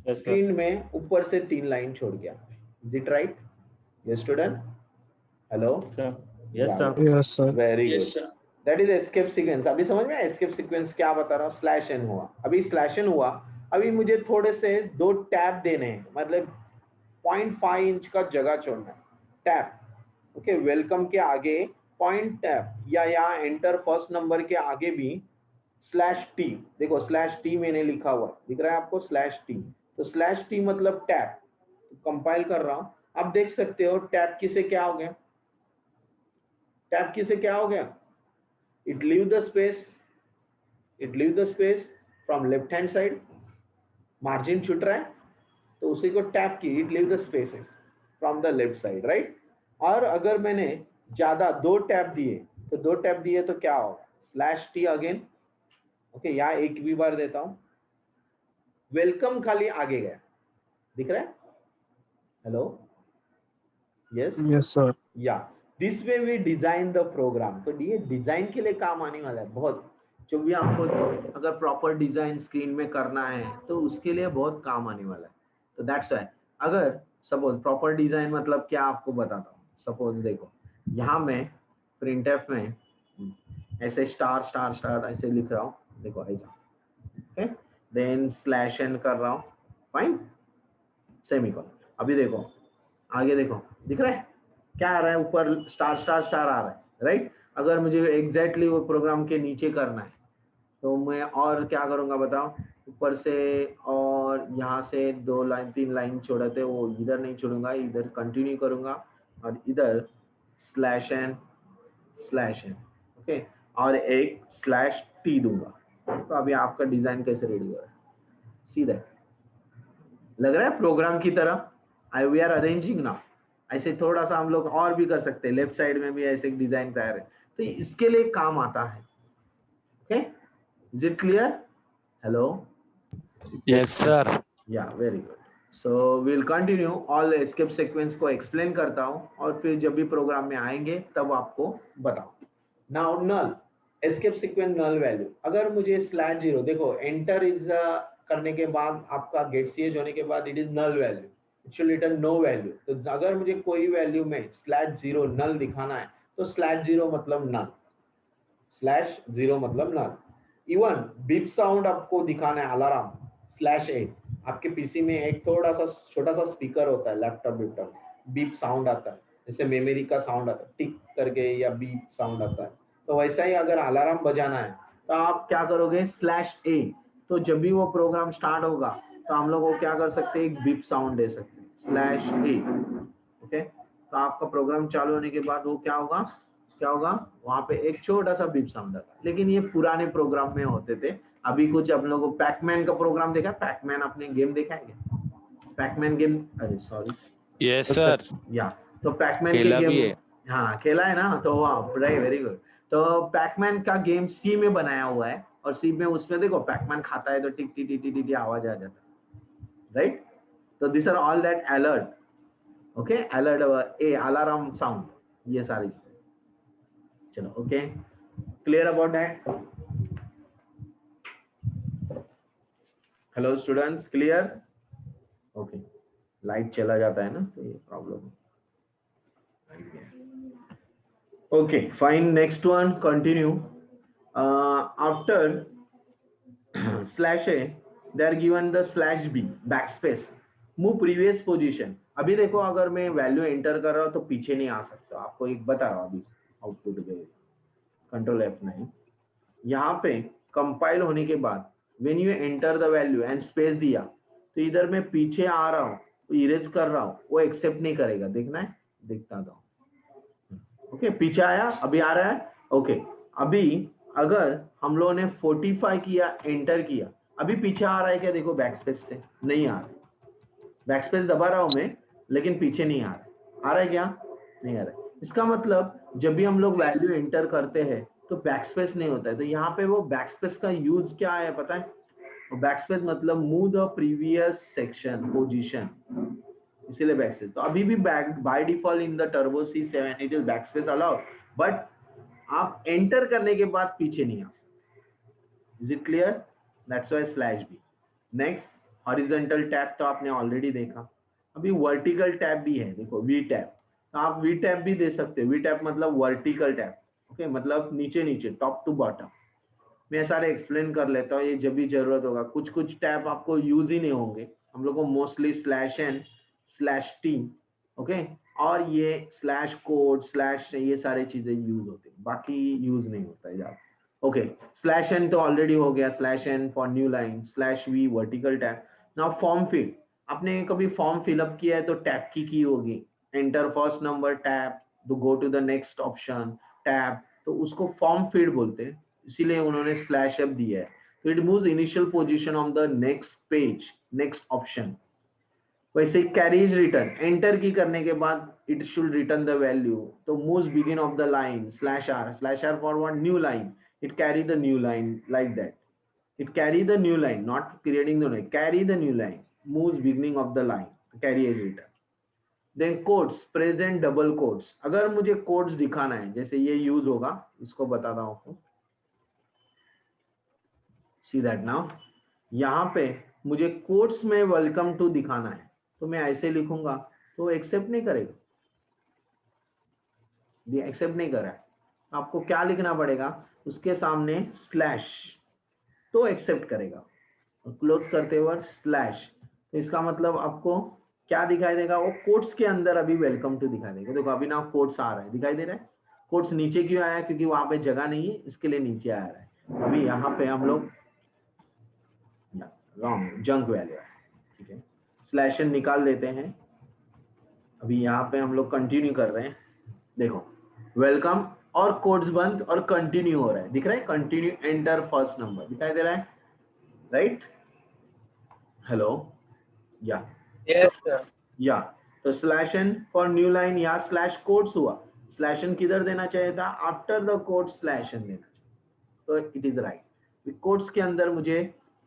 [SPEAKER 1] स्क्रीन में ऊपर से 3 लाइन छोड़ गया. Is it right? Yes student, hello.
[SPEAKER 5] Yes, sir.
[SPEAKER 1] Very good. That is escape sequence. अभी समझ में, एस्केप सीक्वेंस क्या बता रहा हूँ. स्लैश एन हुआ, अभी स्लैश एन हुआ, अभी मुझे थोड़े से 2 टैब देने हैं, मतलब 0.5 इंच का जगह छोड़ना है, टैब. ओके, वेलकम के आगे पॉइंट टैब, या यहाँ एंटर फर्स्ट नंबर के आगे भी स्लैश टी. देखो स्लैश टी मैंने लिखा हुआ, दिख रहा है आपको, स्लैश टी. तो स्लैश टी मतलब टैब. कंपाइल कर रहा हूं, आप देख सकते हो टैब की से क्या हो गया, it leave the space, from left hand side, margin छूट रहा है तो उसी को टैप की, it leave the spaces from the left side, right. और अगर मैंने ज्यादा 2 टैप दिए तो 2 टैप दिए तो क्या होगा, स्लैश टी अगेन, ओके। यहाँ एक भी बार देता हूं, वेलकम खाली आगे गया, दिख रहा है, हेलो, यस
[SPEAKER 5] Yes, sir.
[SPEAKER 1] या this way we design the program. तो ये डिजाइन के लिए काम आने वाला है बहुत, जो भी आपको अगर प्रॉपर डिजाइन स्क्रीन में करना है तो उसके लिए बहुत काम आने वाला है। तो दैट्स व्हाई अगर सपोज प्रॉपर डिजाइन मतलब क्या आपको बताता हूँ। सपोज देखो यहाँ मैं प्रिंटफ में ऐसे स्टार स्टार स्टार ऐसे लिख रहा हूँ, देखो ऐसा, ओके, देन स्लैश एन कर रहा हूँ, फाइन, सेमीकोलन। अभी देखो आगे, देखो दिख रहा है क्या आ रहा है, ऊपर स्टार स्टार स्टार आ रहा है, राइट। अगर मुझे एग्जैक्टली वो प्रोग्राम के नीचे करना है तो मैं और क्या करूंगा बताओ, ऊपर से और यहाँ से 2 लाइन 3 लाइन छोड़े थे वो इधर नहीं छोड़ूंगा, इधर कंटिन्यू करूंगा और इधर स्लैश एन, ओके, और एक स्लैश टी दूंगा। तो अभी आपका डिजाइन कैसे रेडी हो रहा है, सीधा लग रहा है प्रोग्राम की तरह। आई वी आर अरेंजिंग ना, ऐसे थोड़ा सा हम लोग और भी कर सकते हैं, लेफ्ट साइड में भी ऐसे एक डिजाइन तैयार है, तो इसके लिए काम आता है, okay. Is it clear, hello,
[SPEAKER 2] yes sir.
[SPEAKER 1] Yeah very good. So will continue, all escape sequence को एक्सप्लेन करता हूँ और फिर जब भी प्रोग्राम में आएंगे तब आपको बताओ। नाउ नल, एस्केप सीक्वेंस नल वैल्यू, अगर मुझे /0, देखो एंटर इज करने के बाद आपका गेट ch होने के बाद it is null value, it should return no value. तो अगर मुझे कोई वैल्यू में /0 नल दिखाना है तो /0 मतलब नल, /0 मतलब नल। इवन बीप साउंड आपको दिखाना है, अलार्म /a, आपके पीसी में एक थोड़ा सा छोटा सा स्पीकर होता है, लैपटॉप बीप साउंड आता है, जैसे मेमोरी का साउंड आता है टिक करके या बीप साउंड आता है, तो वैसा ही अगर अलार्म बजाना है तो आप क्या करोगे /a। तो जब भी वो प्रोग्राम स्टार्ट होगा तो हम लोग वो क्या कर सकते हैं, एक बीप साउंड दे सकते हैं /a, ओके। तो आपका प्रोग्राम चालू होने के बाद वो क्या होगा, वहां पे एक छोटा सा बीप साउंड आता है। लेकिन ये पुराने प्रोग्राम में होते थे, अभी कुछ हम लोगों को पैकमैन का प्रोग्राम देखा, पैकमैन अपने गेम देखा है क्या, पैकमैन गेम, अरे सॉरी,
[SPEAKER 2] यस सर।
[SPEAKER 1] या तो पैकमैन के
[SPEAKER 2] खेला
[SPEAKER 1] गेम,
[SPEAKER 2] भी है।
[SPEAKER 1] हाँ खेला है ना, तो वाह वेरी गुड। तो पैकमैन का गेम सी में बनाया हुआ है और सी में उसमें देखो पैकमैन खाता है तो टिक टिक टिक टिक आवाज आ जाता है, राइट। तो this are all that alert, okay, alert a alarm sound, ये सारी चीजें। चलो okay, clear about that, hello students, clear, okay. Light चला जाता है ना तो ये प्रॉब्लम है, okay fine. Next one, continue. After /a they are given the /b backspace, move previous position. अभी देखो अगर मैं वैल्यू एंटर कर रहा हूँ तो पीछे नहीं आ सकता, आपको एक बता रहा हूँ अभी आउटपुट पे, कंट्रोल F9, यहाँ पे कंपाइल होने के बाद when you enter the value and space दिया तो इधर मैं पीछे आ रहा हूँ, इरेज कर रहा हूँ, वो एक्सेप्ट नहीं करेगा, देखना है, दिखता था, ओके। पीछे आया, अभी आ रहा है, ओके। अभी अगर हम लोगों ने 45 किया, एंटर किया, अभी पीछे आ रहा है क्या, देखो बैकस्पेस से नहीं आ रहा, बैकस्पेस दबा रहा हूं मैं लेकिन पीछे नहीं आ रहा है क्या, नहीं आ रहा है। इसका मतलब जब भी हम लोग वैल्यू एंटर करते हैं तो बैकस्पेस नहीं होता है। तो यहाँ पे वो बैकस्पेस का यूज क्या है पता है, बैकस्पेस मतलब move the previous section position, इसीलिए बैकस्पेस। तो अभी भी by default in the turbo C7 it is backspace allowed, but आप एंटर करने के बाद पीछे नहीं आ सकते। Is it clear, that's why /b। Next, horizontal tab तो आपने ऑलरेडी देखा, अभी वर्टिकल टैब भी है, देखो V टैब, तो आप V टैब भी दे सकते हो। V टैब मतलब वर्टिकल टैब, ओके, मतलब नीचे नीचे, टॉप टू बॉटम। मैं सारे एक्सप्लेन कर लेता हूँ, ये जब भी जरूरत होगा। कुछ कुछ टैब आपको यूज ही नहीं होंगे, हम लोग को मोस्टली /n/t, ओके, और ये /code/ ये सारे चीजें यूज होते हैं, बाकी यूज नहीं होता है ज्यादा, ओके। /n तो ऑलरेडी हो गया, /n for new line, /v vertical tab. Now form fill, आपने कभी फॉर्म फिलअप किया है तो टैब की होगी, एंटर फर्स्ट नंबर टैब, तो go to the next option tab, तो उसको फॉर्म फीड बोलते हैं, इसीलिए उन्होंने /f दिया है। तो it moves initial position on the next page, next option. वैसे कैरीज रिटर्न, एंटर की करने के बाद it should return the value, तो moves begin of the line slash R for one new line, it carry the new line like that, it carry the new line, not creating the line, carry the new line, moves beginning of the line, carry as written. Then quotes, present double quotes, अगर मुझे quotes दिखाना है, जैसे ये use होगा, इसको बताता हूं आपको। See that now, यहाँ पे मुझे quotes में वेलकम टू दिखाना है, तो मैं ऐसे लिखूंगा, तो एक्सेप्ट नहीं करेगा, ये एक्सेप्ट नहीं कर रहा है। आपको क्या लिखना पड़ेगा, उसके सामने स्लैश, तो एक्सेप्ट करेगा। क्लोज करते वक्त स्लैश, तो इसका मतलब आपको क्या दिखाई देगा, वो कोट्स के अंदर अभी वेलकम टू दिखाई देगा। देखो अभी ना कोट्स आ रहा है, दिखाई दे रहा है। कोट्स नीचे क्यों आया, क्योंकि वहां पे जगह नहीं है, इसके लिए नीचे आ रहा है। अभी यहाँ पे हम लोग रॉन्ग, जंक वैल्यू है, ठीक है, स्लैश एन निकाल देते हैं। अभी यहाँ पे हम लोग कंटिन्यू कर रहे हैं, देखो वेलकम और कोट्स बंद और कंटिन्यू हो रहा है, दिख रहा है, कंटिन्यू एंटर फर्स्ट नंबर दिखाई दे रहा है, राइट। हेलो, या
[SPEAKER 4] Yes, sir.
[SPEAKER 1] या तो slash n for new line, या स्लैश कोट्स हुआ, स्लैश एन किधर देना चाहिए था, after the quote slash n देना चाहिए, तो इट इज राइट। कोट्स के अंदर मुझे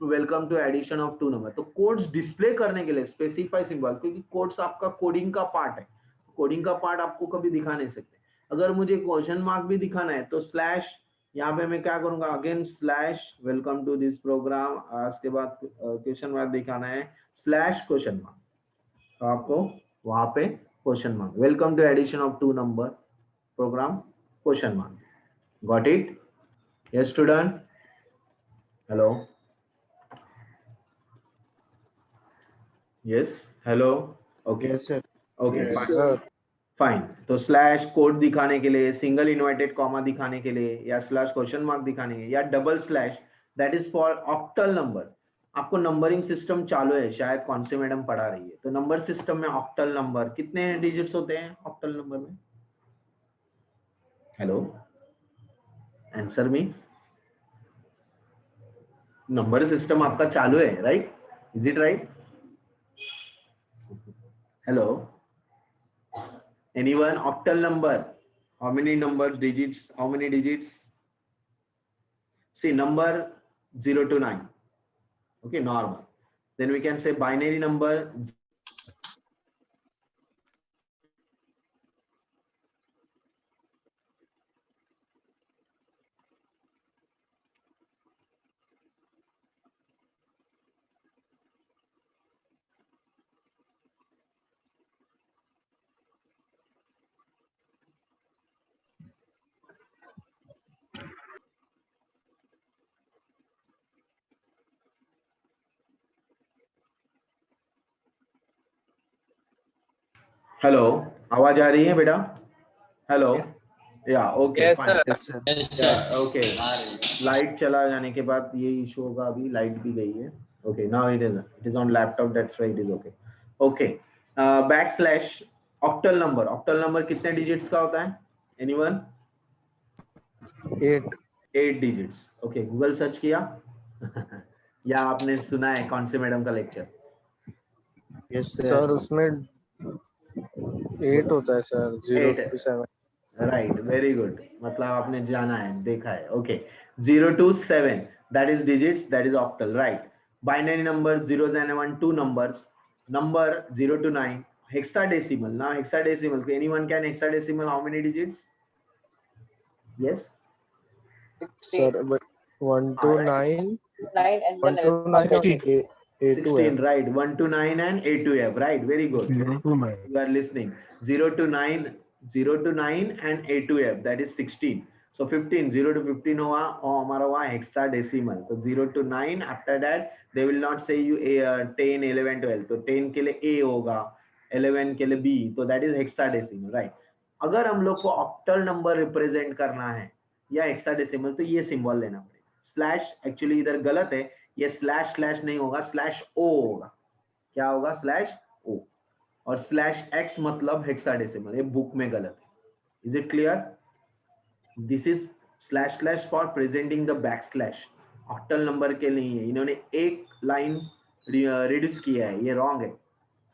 [SPEAKER 1] welcome to addition of 2 number, तो कोट्स डिस्प्ले करने के लिए स्पेसिफाई सिंबल, क्योंकि कोट्स आपका कोडिंग का पार्ट है, कोडिंग का पार्ट आपको कभी दिखा नहीं सकते। अगर मुझे क्वेश्चन मार्क भी दिखाना है तो स्लैश, यहाँ पे मैं क्या करूंगा, again slash welcome to this program, उसके बाद क्वेश्चन मार्क दिखाना है, स्लैश क्वेश्चन मार्क, तो आपको वहां पे question mark, welcome to addition of 2 number program question mark, got it? Yes student, hello, yes, hello, okay,
[SPEAKER 2] yes sir.
[SPEAKER 1] Okay
[SPEAKER 6] Yes,
[SPEAKER 1] fine,
[SPEAKER 6] sir.
[SPEAKER 1] Fine. तो slash code दिखाने के लिए, सिंगल इन्वर्टेड कॉमा दिखाने के लिए, या स्लैश क्वेश्चन मार्क दिखाने के लिए, या double slash, that is for octal number. आपको नंबरिंग सिस्टम चालू है, शायद कौन से मैडम पढ़ा रही है, तो नंबर सिस्टम में ऑक्टल नंबर कितने डिजिट्स होते हैं ऑक्टल नंबर में? Hello, answer me. Number system आपका चालू है, right? Is it right? Hello, anyone? Octal number, how many number digits, how many digits? See, number 0 to 9, okay, normal. Then we can say binary number, hello, आवाज आ रही है बेटा? Hello, या okay
[SPEAKER 4] Yes,
[SPEAKER 1] fine,
[SPEAKER 4] sir.
[SPEAKER 1] Okay. Light चला जाने के बाद ये इशू होगा, अभी लाइट भी गई है, okay, now it is on laptop, that's why it is okay, okay. Back slash octal number, octal number कितने डिजिट्स का होता है, anyone? 8 digits, okay. Google search किया या आपने सुना है कौन से मैडम का लेक्चर?
[SPEAKER 2] यस सर, उसमें 8 होता है sir, 0 to 7।
[SPEAKER 1] Right, very good, मतलब आपने जाना है, देखा है, okay. 0 to 7 that is digits, that is octal, right? Binary number, zeros and 1 2 numbers, number 0 to 9, hexadecimal. Now hexadecimal, anyone can hexadecimal how many digits? Yes,
[SPEAKER 2] sir 1 to 9,
[SPEAKER 4] 9 and
[SPEAKER 2] 1
[SPEAKER 4] then
[SPEAKER 2] to 9 और
[SPEAKER 5] 16.
[SPEAKER 2] A to
[SPEAKER 1] 16,
[SPEAKER 2] F।
[SPEAKER 1] right, 1 to 9 and A to F, right, very good,
[SPEAKER 5] 0 to 9.
[SPEAKER 1] you are listening. 0 to 9 and A to F, that is 16. So 15, 0 to 15 हुआ और हमारा हुआ hexadecimal. तो 0 to 9, after that they will not say you 10, 11, 12. तो 10 के लिए A होगा, 11 के लिए B, तो that is hexadecimal, right? अगर हम लोग को ऑक्टल नंबर रिप्रेजेंट करना है या हेक्साडेसिमल, तो ये सिंबल लेना पड़ेगा। स्लैश एक्चुअली इधर गलत है, ये स्लैश स्लैश नहीं होगा, स्लैश ओ होगा। क्या होगा? Slash o. और स्लैश एक्स मतलब हेक्साडेसिमल, ये बुक में गलत है। Is it clear? This is slash slash for presenting the back slash, octal number के लिए इन्होंने एक लाइन रिड्यूस किया है, ये रॉन्ग है।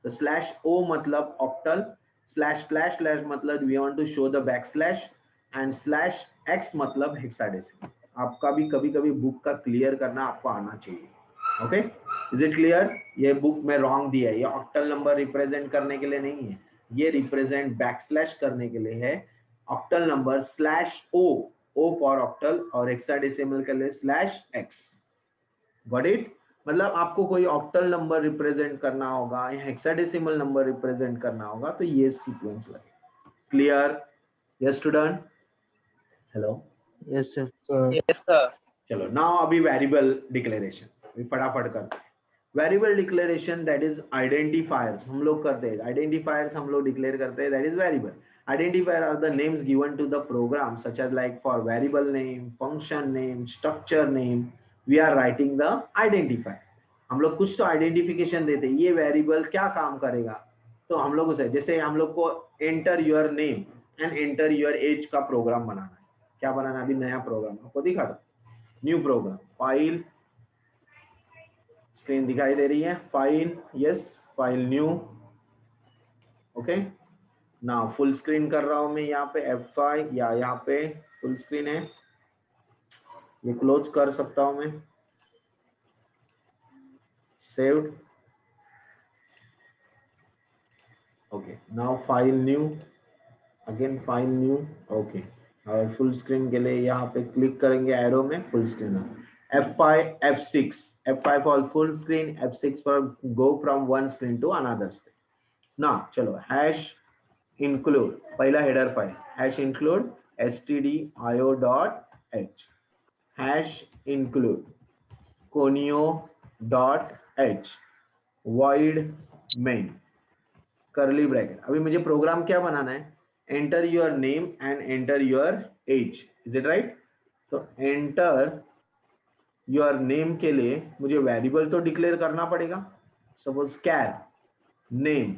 [SPEAKER 1] तो स्लैश ओ मतलब ऑक्टल, स्लैश स्लैश स्लैश मतलब we want to show the back slash, and slash x मतलब हेक्साडेसिमल। आपका भी कभी कभी बुक का क्लियर करना आपको आना चाहिए। Okay, is it clear? ये बुक में रॉन्ग दिया है, ये ऑक्टल नंबर रिप्रेजेंट करने के लिए नहीं है, ये रिप्रेजेंट बैक स्लैश करने के लिए है। Octal number slash o for octal, और हेक्साडेसिमल के लिए स्लैश एक्स। Got it? मतलब आपको कोई ऑक्टल नंबर रिप्रेजेंट करना होगा या हेक्साडेसिमल नंबर रिप्रेजेंट करना होगा तो ये सीक्वेंस लगेगा। Clear? Yes student? Hello?
[SPEAKER 2] Yes sir.
[SPEAKER 3] Yes, sir.
[SPEAKER 1] चलो नाउ अभी वेरिएबल डिक्लेरेशन फटाफट करते हैं। Variable declaration that is identifiers हम लोग करते हैं। आइडेंटिफायर्स हम लोग डिक्लेयर करते हैं, that is variable. Identifier are the names given to the program, such as like for variable name, function name, structure name. We are writing the identifier. हम लोग कुछ तो आइडेंटिफिकेशन देते हैं, ये वेरिएबल क्या काम करेगा, तो हम लोग उसे, जैसे हम लोग को enter your name and enter your as का प्रोग्राम बनाना है। क्या बनाना है? अभी नया प्रोग्राम आपको दिखा दो। न्यू प्रोग्राम, फाइल, स्क्रीन दिखाई दे रही है, file, yes, file new. Okay, ना फुल स्क्रीन कर रहा हूं मैं यहाँ पे F5, या यहाँ पे फुल स्क्रीन है, ये क्लोज कर सकता हूं मैं। Saved. Okay, now file new, again file new. Okay, और फुल स्क्रीन के लिए यहाँ पे क्लिक करेंगे एरो में, full screen. F5 F6, F5 for full screen, F6 for go from one screen to another screen. ना चलो, हैश include पहला header file, hash include stdio.h, hash include conio.h, void main, curly bracket. अभी मुझे program क्या बनाना है? Enter your name and enter your age, is it right? तो enter your name के लिए मुझे वेरिएबल तो डिक्लेयर करना पड़ेगा, सपोज कैर नेम,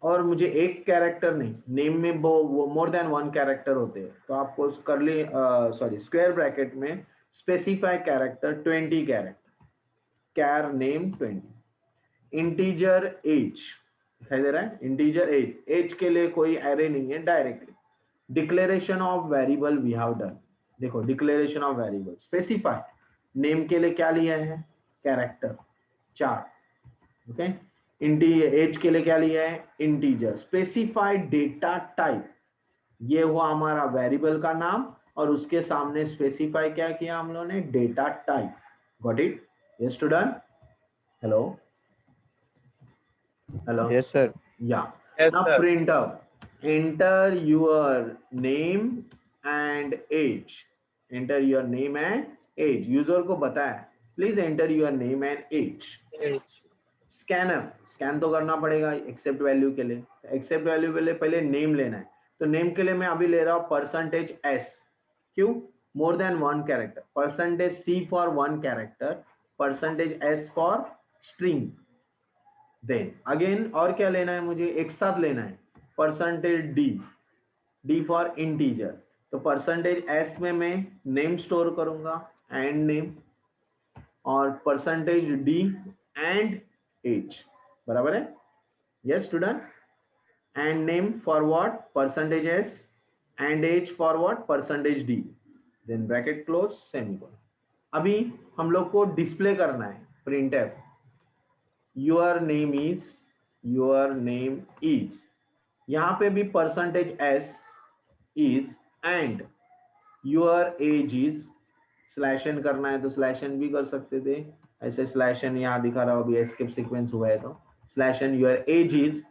[SPEAKER 1] और मुझे एक कैरेक्टर नहीं, नेम में मोर देन वन कैरेक्टर होते हैं, तो आपको करली स्क्वायर ब्रैकेट में स्पेसिफाई कैरेक्टर 20 कैरेक्टर, कैर नेम 20, इंटीजर एज दिखाई दे रहा है, इंटीजर एज, एज के लिए कोई एरे नहीं है, directly declaration of variable we have done. देखो declaration of variable, specify name के लिए क्या लिया है? कैरेक्टर 4। ओके, एज के लिए क्या लिया है? इंटीजर। स्पेसिफाइड डेटा टाइप, ये हुआ हमारा वेरिएबल का नाम, और उसके सामने स्पेसिफाई क्या किया हम लोगों ने? Data type. Got it? Yes student? Hello? Hello?
[SPEAKER 2] Yes sir.
[SPEAKER 1] या,
[SPEAKER 3] Yes,
[SPEAKER 1] now
[SPEAKER 3] sir.
[SPEAKER 1] Print out enter your name and age, enter your name and age. User को बताया please enter your name and age. Scanner, scan तो करना पड़ेगा accept value के लिए, accept value के लिए पहले नेम लेना है, तो नेम के लिए मैं अभी ले रहा हूं %s, क्यों? More than one character, %c for one character, %s for string. Then again और क्या लेना है मुझे? एक साथ लेना है %d, d फॉर इंटीजर, तो %s में मैं नेम स्टोर करूंगा एंड नेम, और %d एंड एज, बराबर है? Yes student? And name for what? %s, and age for what? %d, then bracket close, semicolon. अभी हम लोग को डिस्प्ले करना है printf your name is, your name is, यहाँ पे भी %s is, and your age is, slash n करना है तो स्लैशन भी कर सकते थे, ऐसे स्लैशन यहाँ दिखा रहा हूँ, अभी एस्केप सीक्वेंस हुआ है तो slash n your age is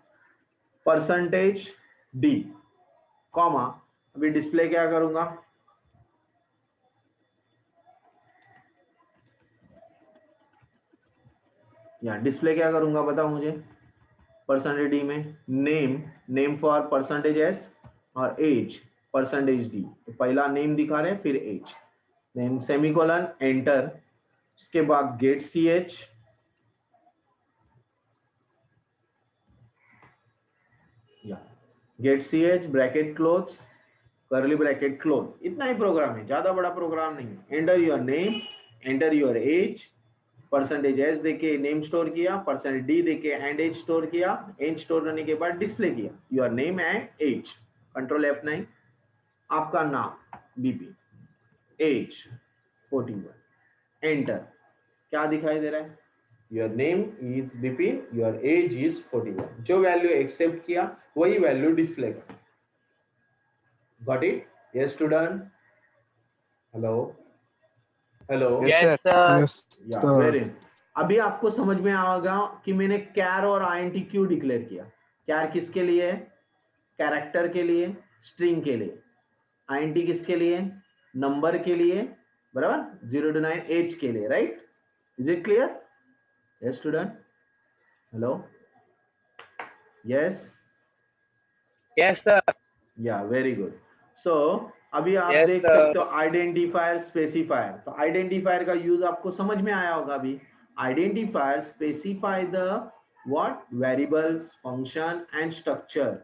[SPEAKER 1] %d, comma, अभी डिस्प्ले क्या करूंगा? यहाँ डिस्प्ले क्या करूंगा बताओ मुझे? %d में नेम, नेम फॉर %s, और एज %d, तो पहला नेम दिखा रहे हैं फिर एज, देन सेमीकोलन, एंटर, उसके बाद गेट ch, या get ch, bracket close, curly bracket close. इतना ही प्रोग्राम है, ज्यादा बड़ा प्रोग्राम नहीं है। Enter your name enter your age, percentage s देके नेम स्टोर किया, परसेंटेज डी देके एंड एज स्टोर किया, एज स्टोर करने के बाद डिस्प्ले किया your name and age, control F9, आपका नाम बीपी, एज 41, एंटर, क्या दिखाई दे रहा है, your name is Bipin, your age is 41, जो वैल्यू एक्सेप्ट किया वही वैल्यू डिस्प्ले कर, got it? Yes student, hello hello,
[SPEAKER 4] Yes, sir.
[SPEAKER 5] Yes,
[SPEAKER 1] या
[SPEAKER 5] sir.
[SPEAKER 1] वेरी, अभी आपको समझ में आएगा कि मैंने कैर और आईएनटी क्यों डिक्लेयर किया। कैर किसके लिए है? कैरेक्टर के लिए, स्ट्रिंग के लिए। आईएनटी किसके लिए? नंबर के लिए, बराबर, 0 to 9 एज के लिए, right? Is it clear? Yes student, hello, yes,
[SPEAKER 4] Yes, sir.
[SPEAKER 1] या वेरी गुड। सो अभी आप
[SPEAKER 4] Yes,
[SPEAKER 1] देख
[SPEAKER 4] sir.
[SPEAKER 1] सकते हो आइडेंटिफायर, स्पेसिफायर। तो आइडेंटिफायर का यूज आपको समझ में आया होगा अभी। Identifier specify the what, variables, function and structure.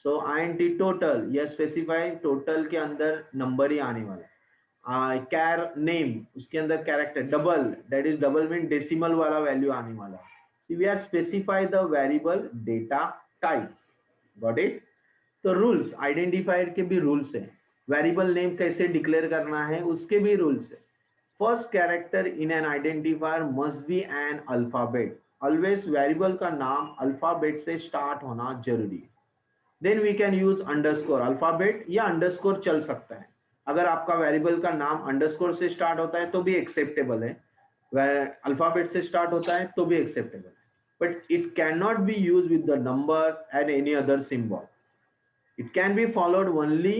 [SPEAKER 1] So INT total, यह स्पेसिफाई टोटल के अंदर नंबर ही आने वाला। कैर नेम, उसके अंदर character, double, that is double mean decimal वाला वैल्यू आने वाला। We are specify the variable data type, got it? तो रूल्स, आइडेंटिफायर के भी रूल्स हैं। वेरिएबल नेम कैसे डिक्लेयर करना है उसके भी रूल्स है। First character in an identifier must be an alphabet. Always variable का नाम अल्फाबेट से स्टार्ट होना जरूरी है। Then we can use underscore, alphabet या अंडरस्कोर चल सकता है। अगर आपका वेरिएबल का नाम अंडरस्कोर से स्टार्ट होता है तो भी एक्सेप्टेबल है, अल्फाबेट से स्टार्ट होता है तो भी एक्सेप्टेबल है, but it can not be use with the number and any other symbol. It can be followed only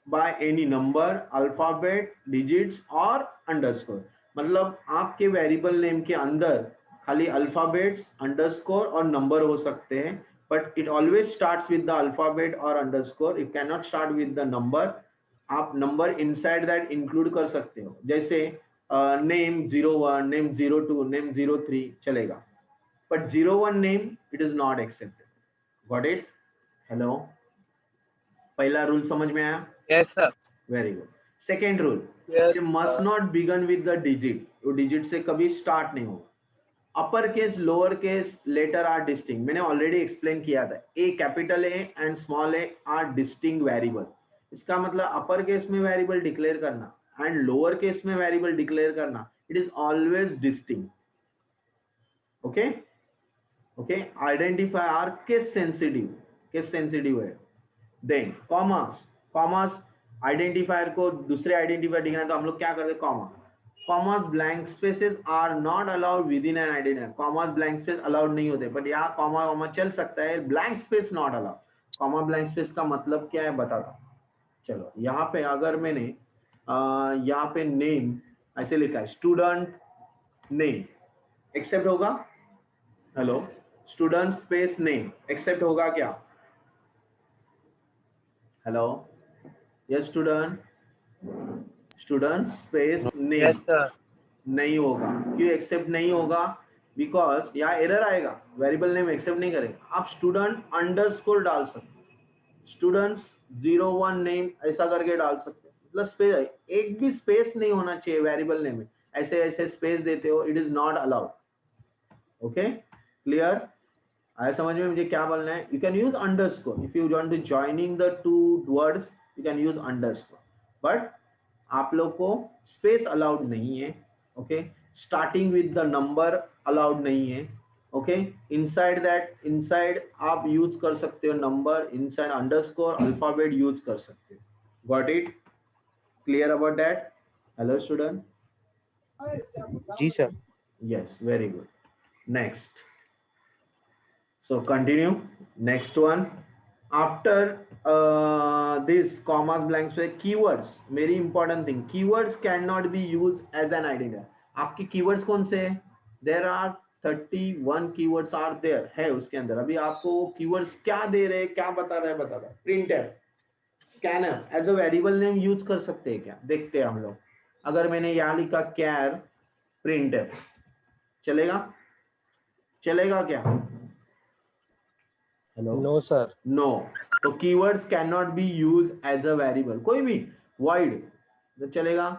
[SPEAKER 1] by any number, alphabet, digits or underscore। मतलब आपके वेरिएबल नेम के अंदर खाली अल्फाबेट्स, अंडरस्कोर और नंबर हो सकते हैं, but it always starts with the alphabet और underscore. It can not start with the number. आप नंबर इनसाइड दैट इंक्लूड कर सकते हो, जैसे नेम 01, नेम 02, नेम 03 चलेगा, but 01 name it is not accepted. Got it? Hello, पहला rule समझ में आया?
[SPEAKER 4] Yes, sir.
[SPEAKER 1] Very good. Second rule,
[SPEAKER 4] Yes,
[SPEAKER 1] must not begin with the digit. वो डिजिट से कभी स्टार्ट नहीं होगा। Upper case, lower case letter are distinct. मैंने ऑलरेडी एक्सप्लेन किया था, A capital A and small A are distinct variable. इसका मतलब अपर केस में वेरिएबल डिक्लेयर करना एंड लोअर केस में वेरिएबल डिक्लेयर करना, it is always distinct. Okay okay, identify our case sensitive, case sensitive है। Then commas, commas identifier को दूसरे identifier दिखना है तो हम लोग क्या करते हैं, comma. Commas blank spaces are not allowed within an identifier. Commas blank space allowed नहीं होते, बट यहाँ कॉमा कॉमा चल सकता है, blank space not allowed. Comma blank space का मतलब क्या है बताता हूँ। चलो यहाँ पे अगर मैंने यहाँ पे नेम ऐसे लिखा है, स्टूडेंट नेम, एक्सेप्ट होगा? Hello, student space name accept होगा क्या? Hello, yes student, student space name
[SPEAKER 4] yes, sir.
[SPEAKER 1] नहीं होगा। क्यों एक्सेप्ट नहीं होगा? बिकॉज यहाँ एरर आएगा, वेरिएबल नेम एक्सेप्ट नहीं करेगा। आप स्टूडेंट अंडरस्कोर डाल सकते हो, स्टूडेंट्स 01 नेम ऐसा करके डाल सकते हो, मतलब स्पेस, एक भी स्पेस नहीं होना चाहिए वेरिएबल नेम में। ऐसे ऐसे स्पेस देते हो, it is not allowed. Okay, clear? आया समझ में मुझे क्या बोलना है? You can use underscore if you want to joining the two words, you can use underscore, but आप लोग को स्पेस अलाउड नहीं है। Okay, starting with the number allowed नहीं है। ओके, इनसाइड दैट, इनसाइड आप यूज कर सकते हो number, inside underscore, alphabet use कर सकते हो। Got it? Clear about that? Hello student?
[SPEAKER 2] जी sir.
[SPEAKER 1] Yes, very good. Next, so continue, next one. After this commas, blank space, keywords, very important thing, keywords cannot be used as an identifier। आपके keywords कौन से हैं? There are 31 keywords are there है उसके अंदर। अभी आपको keywords क्या दे रहे हैं, क्या बता रहा है, बता रहा है। Printer, scanner as a variable name use कर सकते हैं क्या? देखते हैं हम लोग। अगर मैंने यहाँ लिखा कैर प्रिंटर, चलेगा? चलेगा क्या? Hello,
[SPEAKER 2] no sir.
[SPEAKER 1] नो। तो keywords can not be use as a variable. कोई भी void तो चलेगा,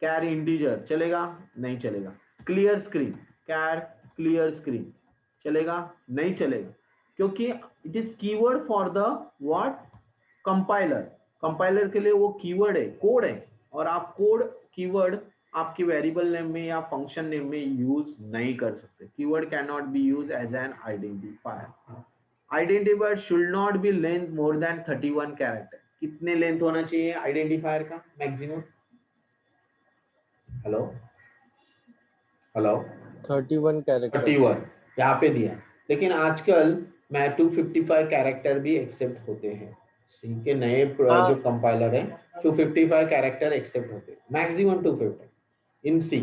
[SPEAKER 1] कैर इंटीजर चलेगा? नहीं चलेगा। Clear screen, char clear screen चलेगा? नहीं चलेगा, क्योंकि it is keyword for the what? Compiler. Compiler के लिए वो कीवर्ड है, कोड है, और आप कोड कीवर्ड आपके वेरिएबल नेम में या फंक्शन नेम में यूज नहीं कर सकते। Keyword can not be use as an identifier. Identifier should not be length more than 31 character. कितने लेंथ होना चाहिए आइडेंटिफायर का मैक्सिमम? Hello hello
[SPEAKER 2] 31 character.
[SPEAKER 1] 31 यहाँ पे दिया, लेकिन आजकल मैं 255 कैरेक्टर भी एक्सेप्ट होते हैं। सी के नए जो कंपाइलर है 255 कैरेक्टर एक्सेप्ट होते हैं, मैक्सिमम 250 इन सी।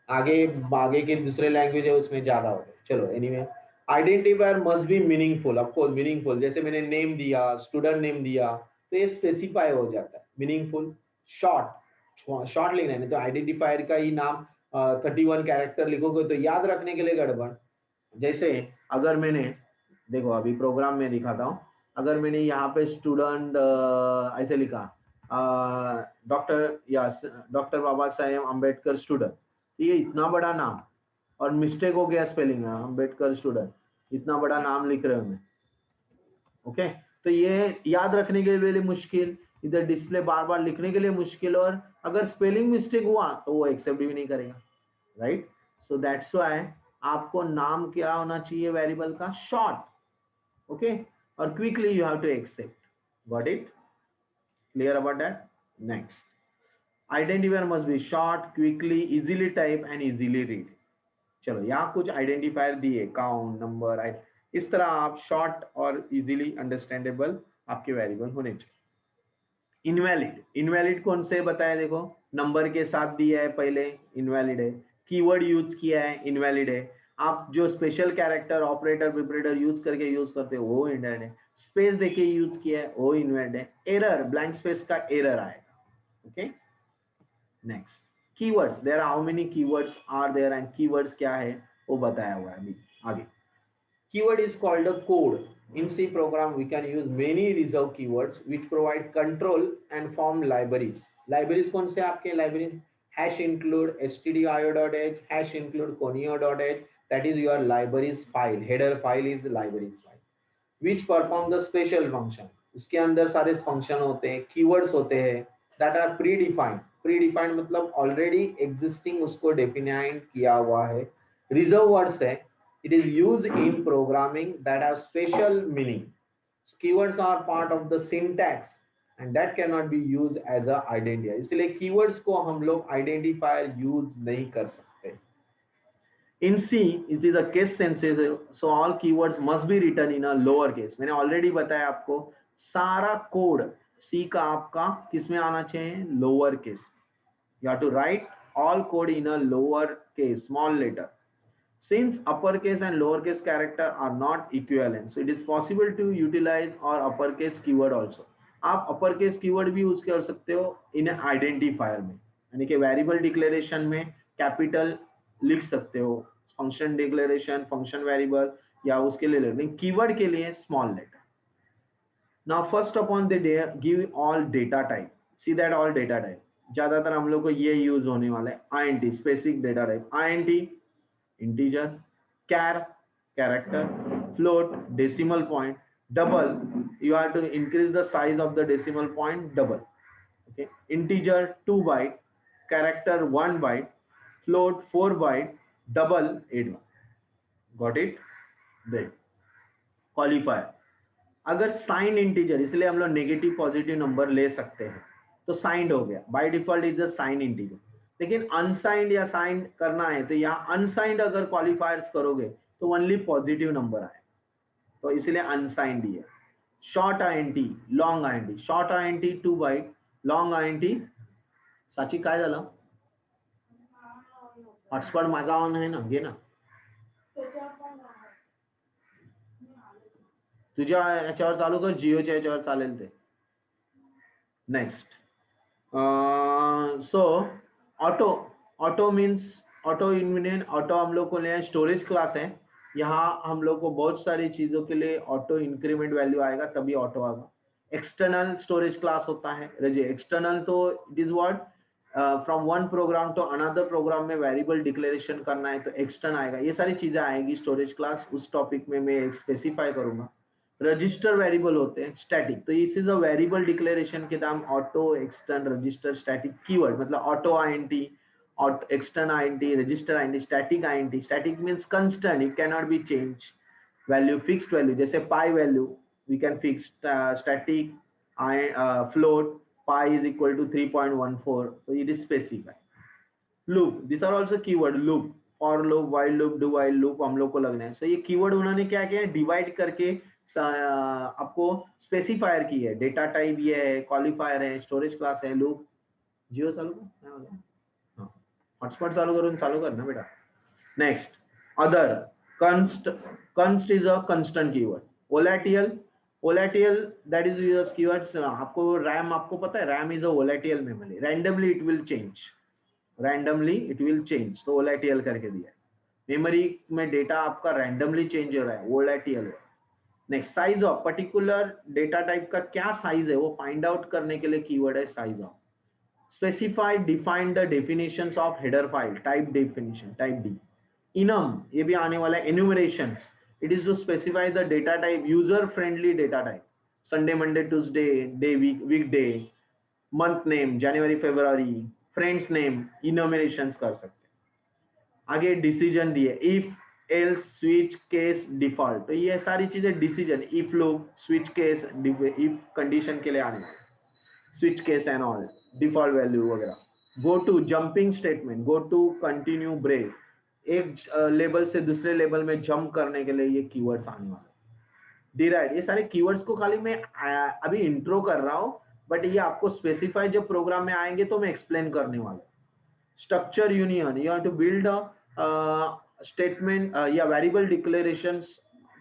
[SPEAKER 1] आगे के दूसरे लैंग्वेज है उसमें ज्यादा होते हैं। चलो anyway, identifier must B meaningful. Of course meaningful, जैसे मैंने नेम दिया, स्टूडेंट नेम दिया, तो ये स्पेसिफाई हो जाता है। मीनिंगफुल, शॉर्ट लिखना है, नहीं तो आइडेंटिफायर का ही नाम 31 कैरेक्टर लिखोगे तो याद रखने के लिए गड़बड़। जैसे अगर मैंने, देखो अभी प्रोग्राम में दिखाता हूँ, अगर मैंने यहाँ पे स्टूडेंट ऐसे लिखा डॉक्टर बाबा साहेब अम्बेडकर स्टूडेंट, ये इतना बड़ा नाम, और मिस्टेक हो गया स्पेलिंग में, अम्बेडकर स्टूडेंट, इतना बड़ा नाम लिख रहे हो मैं। ओके, तो ये याद रखने के लिए मुश्किल, इधर डिस्प्ले बार बार लिखने के लिए मुश्किल, और अगर स्पेलिंग मिस्टेक हुआ तो वो एक्सेप्ट भी नहीं करेगा, राइट? सो दैट्स व्हाई आपको नाम क्या होना चाहिए वेरिएबल का? शॉर्ट, ओके, और quickly you have to accept. Got it? Clear about that? Next, identifier must be short, quickly, easily type and easily read. चलो यहाँ कुछ आइडेंटिफायर दिए, काउंट, नंबर, इस तरह आप शॉर्ट और इजीली अंडरस्टैंडेबल आपके वेरिएबल होने चाहिए। इनवैलिड, इनवैलिड कौन से बताया? देखो नंबर के साथ दिया है पहले, इनवैलिड है। कीवर्ड यूज किया है, इनवैलिड है। आप जो स्पेशल कैरेक्टर, ऑपरेटर, विपरेटर यूज करके यूज करते हो वो इनवैलिड है। स्पेस देके यूज किया है वो इनवैलिड है। एरर, ब्लैंक स्पेस का एरर आएगा। Okay, next, keywords, there are how many keywords are there, and keywords क्या है वो बताया हुआ है अभी आगे। Keyword is called a code. In C program, we can use many reserved keywords which provide control and form libraries. Libraries कौन से आपके libraries? Hash include stdio.h, hash include conio.h. That is your libraries file. Header file is libraries file. Which perform the special function. उसके अंदर सारे function होते हैं, keywords होते हैं that are predefined. Predefined मतलब already existing, उसको define किया हुआ है. Reserved words है. It is used in programming that have special meaning. So keywords are part of the syntax and that cannot be used as a identifier. इसलिए keywords को हम लोग identifier use नहीं कर सकते. In C, it is a case sensitive, so all keywords must be written in a lower case. मैंने already बताया आपको, सारा कोड C का आपका किस में आना चाहिए? Lower case. You have to write all code in a lower case, small letter. Since uppercase and lowercase character are not equivalent, so it is possible to utilize or uppercase keyword also. आप uppercase keyword भी use कर सकते हो इन identifier में, यानी कि variable declaration में capital लिख सकते हो, फंक्शन डिक्लेरेशन, फंक्शन वेरिएबल या उसके लिए लेकिन कीवर्ड के लिए small letter. Now first upon they give all data type. See that all data type ज्यादातर हम लोग को ये यूज होने वाला है. INT specific data type, INT integer, char character, float decimal point, double you have to increase the size of the decimal point double. Okay, integer 2 byte, character 1 byte, float 4 byte, double 8 byte. Got it? Then qualifier, अगर sign integer, इसलिए हम लोग negative positive number ले सकते हैं, तो signed हो गया. By default is a sign integer. लेकिन अनसाइंड या साइंड करना है तो यहाँ अनसाइंड अगर क्वालिफायर्स करोगे तो ओनली पॉजिटिव नंबर आए, तो इसलिए अनसाइंड ही है. Short INT, long INT. Short INT 2 byte, long INT. साची काय झालं? हॉटस्पॉट माझा ऑन आहे ना, घे ना. तुझ्या याच्यावर चालू कर, जिओच्या याच्यावर चालेल ते. Next, so auto. Auto means auto इन्विनियन. ऑटो हम लोग को ले स्टोरेज क्लास है. यहाँ हम लोग को बहुत सारी चीजों के लिए ऑटो इंक्रीमेंट वैल्यू आएगा तभी ऑटो आएगा. एक्सटर्नल स्टोरेज क्लास होता है. एक्सटर्नल तो it is what from one program to another program में वेरिएबल डिक्लेरेशन करना है तो एक्सटर्न आएगा, ये सारी चीजें आएगी स्टोरेज क्लास, उस टॉपिक में मैं स्पेसिफाई करूंगा। रजिस्टर वेरिएबल होते हैं स्टैटिक, तो इस इज अ वेरिएबल डिक्लेरेशन के नाम auto, extern, register, static. Keyword मतलब auto INT, extern INT, register INT, static INT. Static means constant, it cannot be changed. Value, fixed value, जैसे pi value we can fix static float pi is equal to 3.14, so it is specified. Loop, these are also keyword. Loop, for loop, while loop, do while loop हम लोग को लगना है। So ये keyword उन्होंने क्या किया है, डिवाइड करके आपको स्पेसिफायर की है। डेटा टाइप ये है, क्वालिफायर है, स्टोरेज क्लास है, लूप। जियो चालू कर, हॉटस्पॉट चालू करना बेटा। Next, other, const is a constant keyword. Volatile that is used keywords, आपको RAM, आपको पता है RAM is a volatile memory, randomly it will change, तो volatile करके दिया है। मेमोरी में डेटा आपका रैंडमली चेंज हो रहा है, volatile है। Next, size of, particular data type का क्या साइज है वो फाइंड आउट करने के लिए कीवर्ड है size of. Specify, define the definitions of header file, type definition, typedef. Enum, ये भी आने वाला है। Enumerations, it is to specify the data type, user friendly data type, Sunday, Monday, Tuesday, day, week day, month name, जनवरी, फरवरी, friends name, enumerations कर सकते हैं। आगे डिसीजन दिए, if, else, switch case, default, तो ये सारी चीजें decision, if loop, switch case, if condition के लिए आने वाले, switch case and all, default value वगैरह। Go to, jumping statement, go to, continue, break, एक लेवल से दूसरे लेवल में जंप करने के लिए ये कीवर्ड्स आने वाले। डिराइव, ये सारे कीवर्ड्स को खाली मैं अभी इंट्रो कर रहा हूँ, बट ये आपको स्पेसिफाई जब प्रोग्राम में आएंगे तो मैं एक्सप्लेन करने वाला हूँ। Structure union, you have to build statement या variable declarations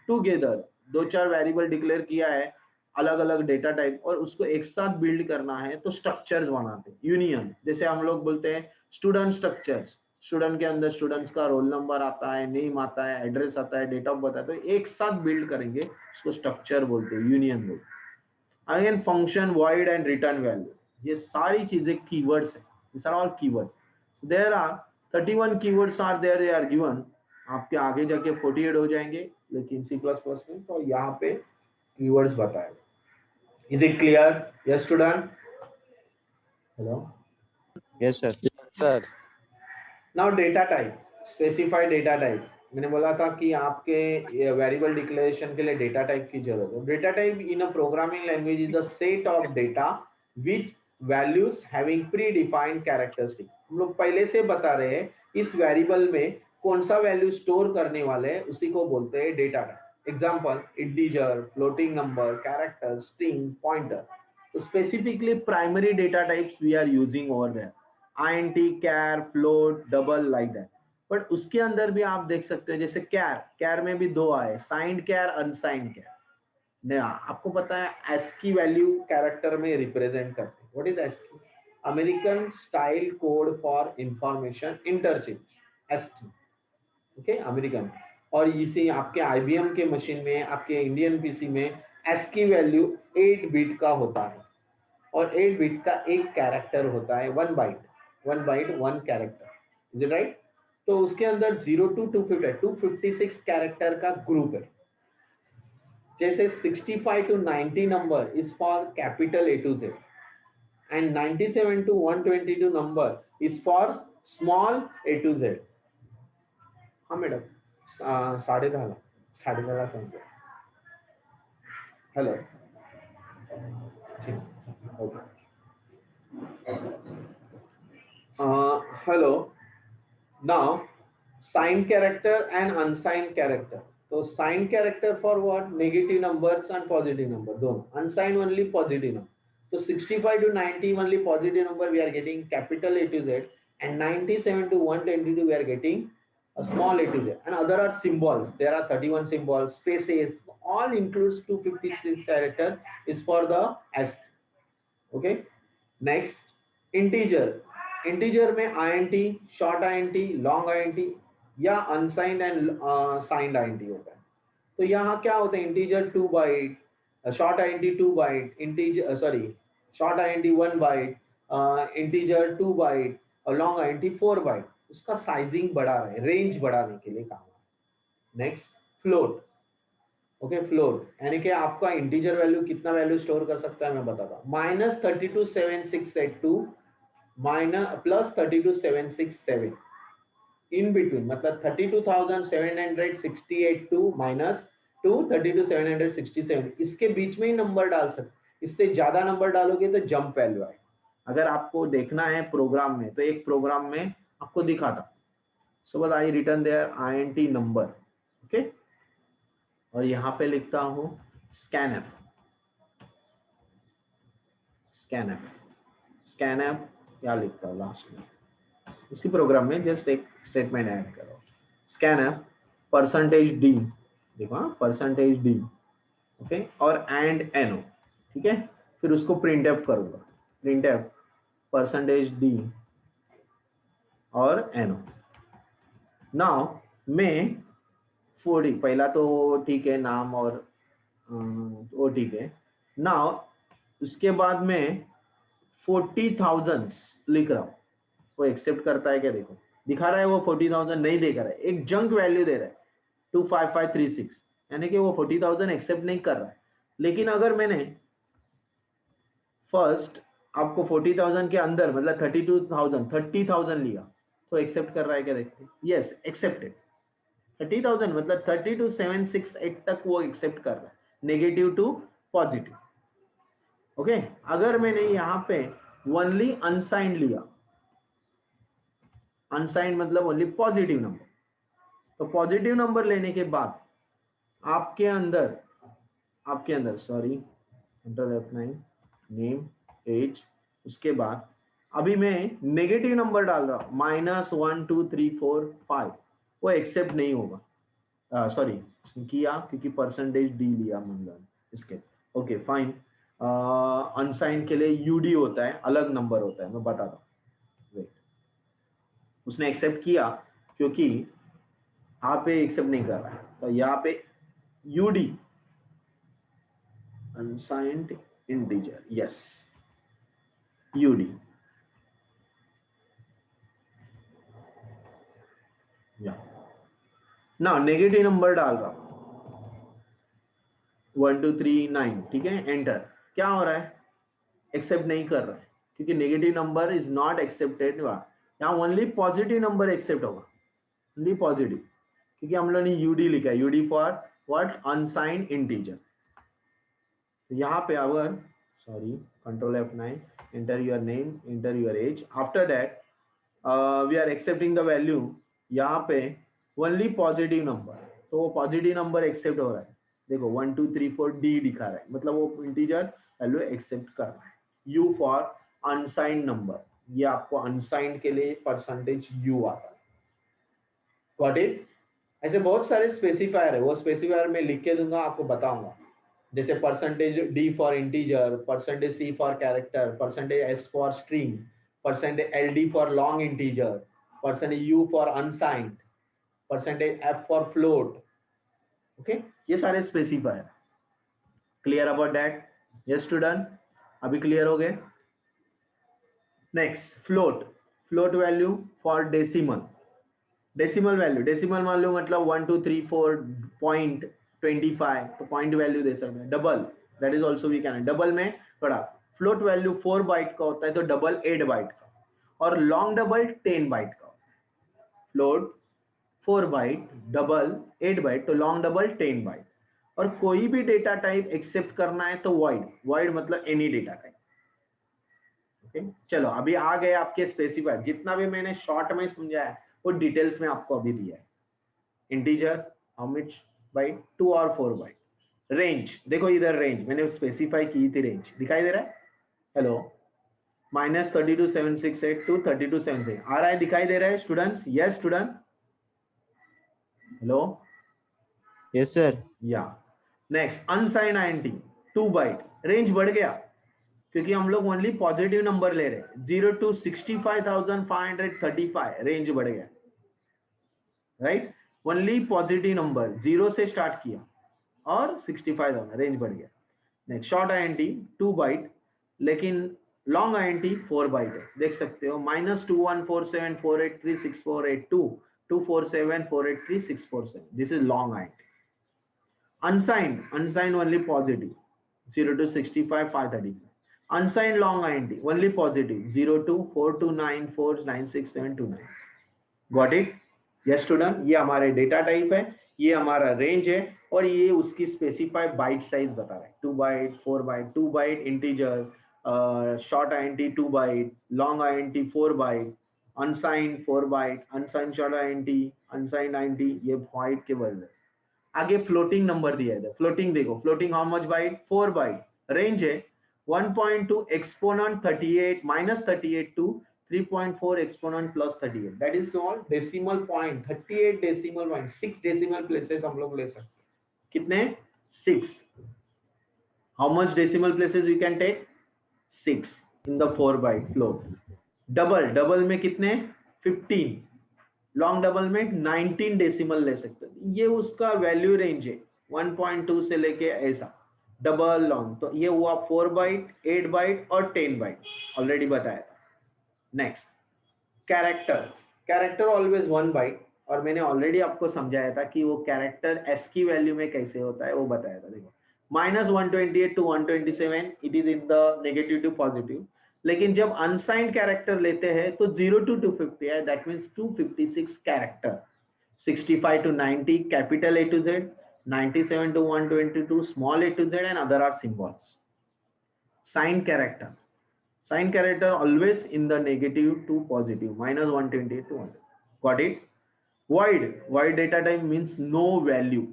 [SPEAKER 1] together, 2-4 variable declare किया है अलग अलग डेटा टाइप और उसको एक साथ बिल्ड करना है तो स्ट्रक्चर्स बनाते हैं। यूनियन, जैसे हम लोग बोलते हैं स्टूडेंट स्ट्रक्चर्स, स्टूडेंट के अंदर स्टूडेंट्स का रोल नंबर आता है, नेम आता है, एड्रेस आता है, डेट ऑफ बर्थ आता है, तो एक साथ बिल्ड करेंगे, उसको स्ट्रक्चर बोलते हैं, यूनियन बोलते हैं। Again function, void and return value, ये सारी चीजें कीवर्ड्स है, these are all keywords. There are 31 keywords are there, they are given. आपके आगे जाके 48 हो जाएंगे, लेकिन C++ में तो यहाँ पे keywords बताए। Is it clear? Yes, student? Hello?
[SPEAKER 2] Yes, sir. Yes, sir.
[SPEAKER 1] Now data type, specify data type. मैंने बोला था कि आपके वेरिएबल डिक्लेरेशन के लिए डेटा टाइप की जरूरत है। Data type in a programming language is the set of data which values having pre defined characteristic. हम लोग पहले से बता रहे हैं इस वेरिएबल में कौन सा वैल्यू स्टोर करने वाले हैं, उसी को बोलते हैं data type. Example, integer, floating number, character, string, pointer. तो specifically primary data types we are using over there, INT, char, float, double, like that. But उसके अंदर भी आप देख सकते हो, जैसे कैर में भी 2 आए, साइंड कैर, अनसाइंड कैर। आपको पता है ASCII वैल्यू कैरेक्टर में रिप्रेजेंट करते हैं। What is ASCII? American style code for information interchange, ASCII, okay, American. और इसे आपके IBM के मशीन में, आपके इंडियन पीसी में ASCII वैल्यू 8 बिट का होता है और 8 बिट का एक कैरेक्टर होता है, 1 byte 1 character, is it right? तो उसके अंदर 0 to 256 कैरेक्टर का ग्रुप है। जैसे 65 to 90 number is for capital A to Z and 97 to 122 number is for small A to Z। हाँ मैडम, 10:30 समझो। Hello, okay, hello. Now signed character and unsigned character. So signed character for what? Negative numbers and positive number, दोनों. Unsigned only positive number. So 65 to 90 only positive number we are getting capital A to Z, and 97 to 122 we are getting a small A to Z. And other are symbols. There are 31 symbols, spaces, all includes 256 character is for the ASCII. Okay. Next, integer. Integer में INT, short INT, long INT या unsigned and signed INT होता है। तो यहाँ क्या होता है, integer 2 byte, short INT 2 byte, integer short INT 1 byte, integer 2 byte और लॉन्ग आईएनटी 4 बाइट, उसका साइजिंग बढ़ा रहे हैं, रेंज बढ़ाने के लिए काम। Next float. ओके, फ्लोट यानी कि आपका इंटीजर वैल्यू कितना वैल्यू स्टोर कर सकता है मैं बताता हूँ। -327682 प्लस 32767 इन बिटवीन, मतलब 32,768 माइनस 32,767, इसके बीच में ही नंबर डाल सकते। इससे ज्यादा नंबर डालोगे तो जंप वैल्यू आए। अगर आपको देखना है प्रोग्राम में, तो एक प्रोग्राम में आपको दिखाता। सो बस I return there INT number, okay, और यहाँ पे लिखता हूँ स्कैनफ। स्कैनफ क्या लिखता हूँ लास्ट में, इसी प्रोग्राम में जस्ट एक स्टेटमेंट ऐड करो। स्कैनफ परसेंटेज डी, देखो %d, ओके, और एंड एनो, ठीक है। फिर उसको प्रिंट एफ करूंगा, प्रिंट एफ %d और एनो। नाउ मैं 40, पहला तो ठीक है नाम और वो ठीक है। नाउ उसके बाद में 40,000 लिख रहा हूँ, वो एक्सेप्ट करता है क्या? देखो दिखा रहा है वो 40,000 नहीं देख रहा है, एक जंक वैल्यू दे रहा है 25536, यानी कि वो 40,000 एक्सेप्ट नहीं कर रहा है। लेकिन अगर मैंने फर्स्ट आपको 40,000 के अंदर मतलब 30,000 लिया तो एक्सेप्ट कर रहा है क्या? देखते, यस एक्सेप्टेड। 30,000 मतलब 32,768 तक वो एक्सेप्ट कर रहा है, नेगेटिव टू पॉजिटिव, ओके। अगर मैंने यहाँ पे ओनली अनसाइंड लिया, अनसाइंड मतलब ओनली पॉजिटिव नंबर, तो पॉजिटिव नंबर लेने के बाद आपके अंदर sorry control F9 name as, उसके बाद अभी मैं नेगेटिव नंबर डाल रहा हूं -1 2 3 4 5, वो एक्सेप्ट नहीं होगा। सॉरी किया क्योंकि %d लिया मतलब इसके, ओके फाइन। अनसाइंड के लिए यूडी होता है, अलग नंबर होता है, मैं बताता हूँ। वेट, उसने एक्सेप्ट किया क्योंकि यहाँ पे एक्सेप्ट नहीं कर रहा है, तो यहाँ पे UD unsigned integer, yes UD, या ना नेगेटिव नंबर डाल रहा हूं 1239, ठीक है, एंटर। क्या हो रहा है? एक्सेप्ट नहीं कर रहा है क्योंकि negative number is not accepted. यहाँ ओनली पॉजिटिव नंबर एक्सेप्ट होगा, ओनली पॉजिटिव, क्योंकि हम लोगों ने यूडी लिखा है, UD for what? Unsigned integer. यहाँ पे अगर sorry control F9, enter your name, enter your age, after that we are accepting the value, यहाँ पे ओनली पॉजिटिव नंबर, तो वो पॉजिटिव नंबर एक्सेप्ट हो रहा है। देखो 1 2 3 4 डी दिखा रहा है, मतलब वो इंटीजर वैल्यू एक्सेप्ट कर रहा है। यू फॉर अनसाइंड नंबर, ये आपको अनसाइंड के लिए %u आता है। Got it? ऐसे बहुत सारे स्पेसिफायर है, वो स्पेसिफायर मैं लिख के दूंगा, आपको बताऊंगा। जैसे %d for integer, %c for character, %s for string, %ld for long integer, %u for unsigned, %f for float, okay, ये सारे specifier. Clear about that? Yes student, अभी क्लियर हो गए? Next float, float value for decimal, decimal value मतलब 1 2 3 4 .25, तो point value दे सकते हैं। Double, that is also we can, double में थोड़ा फ्लोट वैल्यू 4 बाइट का होता है, तो डबल 8 बाइट का, और लॉन्ग डबल 10 बाइट का। फ्लोट 4 बाइट, डबल 8 बाइट, तो लॉन्ग डबल 10 बाइट। और कोई भी डेटा टाइप एक्सेप्ट करना है तो वॉइड मतलब एनी डेटा टाइप, ओके। चलो अभी आ गए आपके स्पेसिफायर, जितना भी मैंने शॉर्ट में समझाया है वो डिटेल्स में आपको अभी दिया है। Integer how much bite? 2 और 4 बाइट। रेंज, देखो इधर रेंज मैंने स्पेसिफाई की थी, रेंज दिखाई दे रहा है? हेलो, -32768 to 3276 आ रहा है, दिखाई दे रहा है students? Yes student, hello,
[SPEAKER 2] yes sir.
[SPEAKER 1] Yeah next unsigned INT 2 byte, range बढ़ गया क्योंकि हम लोग ओनली पॉजिटिव नंबर ले रहे हैं। 0 to 65,535 रेंज बढ़ गया, राइट? ओनली पॉजिटिव नंबर 0 से स्टार्ट किया और 65,000 रेंज बढ़ गया। नेक्स्ट शॉर्ट आईएनटी 2 बाइट, लेकिन लॉन्ग INT 4 बाइट है, देख सकते हो, -2147483648 247483647, this is long INT. Unsigned only positive 0 to 65 535. Unsigned long INT only positive 0 to 429496729. Got it? Yes student, ये हमारे डेटा टाइप है, ये हमारा रेंज है, और ये उसकी स्पेसिफाइड बाइट साइज बता रहा है, 2 byte 4 byte 2 byte integer, short INT 2 byte, long INT 4 byte, unsigned 4 byte, unsigned short INT, unsigned INT, ये बाइट के वर्ड है. आगे फ्लोटिंग नंबर दिया है, फ्लोटिंग देखो, floating how much byte, 4 byte, range है 1.2 exponent 38 minus 38 to 3.4 exponent plus 38, that is all decimal point, 38 decimal point, 6 decimal places हम लोग ले सकते हैं. कितने? 6. how much decimal places we can take? 6 in the 4 byte float. Double में कितने? 15. Long double में 19 डेसिमल ले सकते हैं. ये उसका वैल्यू रेंज है 1.2 से लेके ऐसा डबल लॉन्ग. तो ये हुआ 4 बाइट, 8 बाइट और 10 बाइट, ऑलरेडी बताया था. नेक्स्ट कैरेक्टर ऑलवेज 1 बाइट, और मैंने ऑलरेडी आपको समझाया था कि वो कैरेक्टर एस की वैल्यू में कैसे होता है, वो बताया था. देखो -128 to 127 it is in the negative to positive, लेकिन जब अनसाइंड कैरेक्टर लेते हैं तो 0 to 250 है, that means 256 character. 65 to 90 capital A to Z, 97 to 122 small A to Z, and other are symbols. Signed character always in the negative to positive, -128 to 100. Got it? void data type means no value.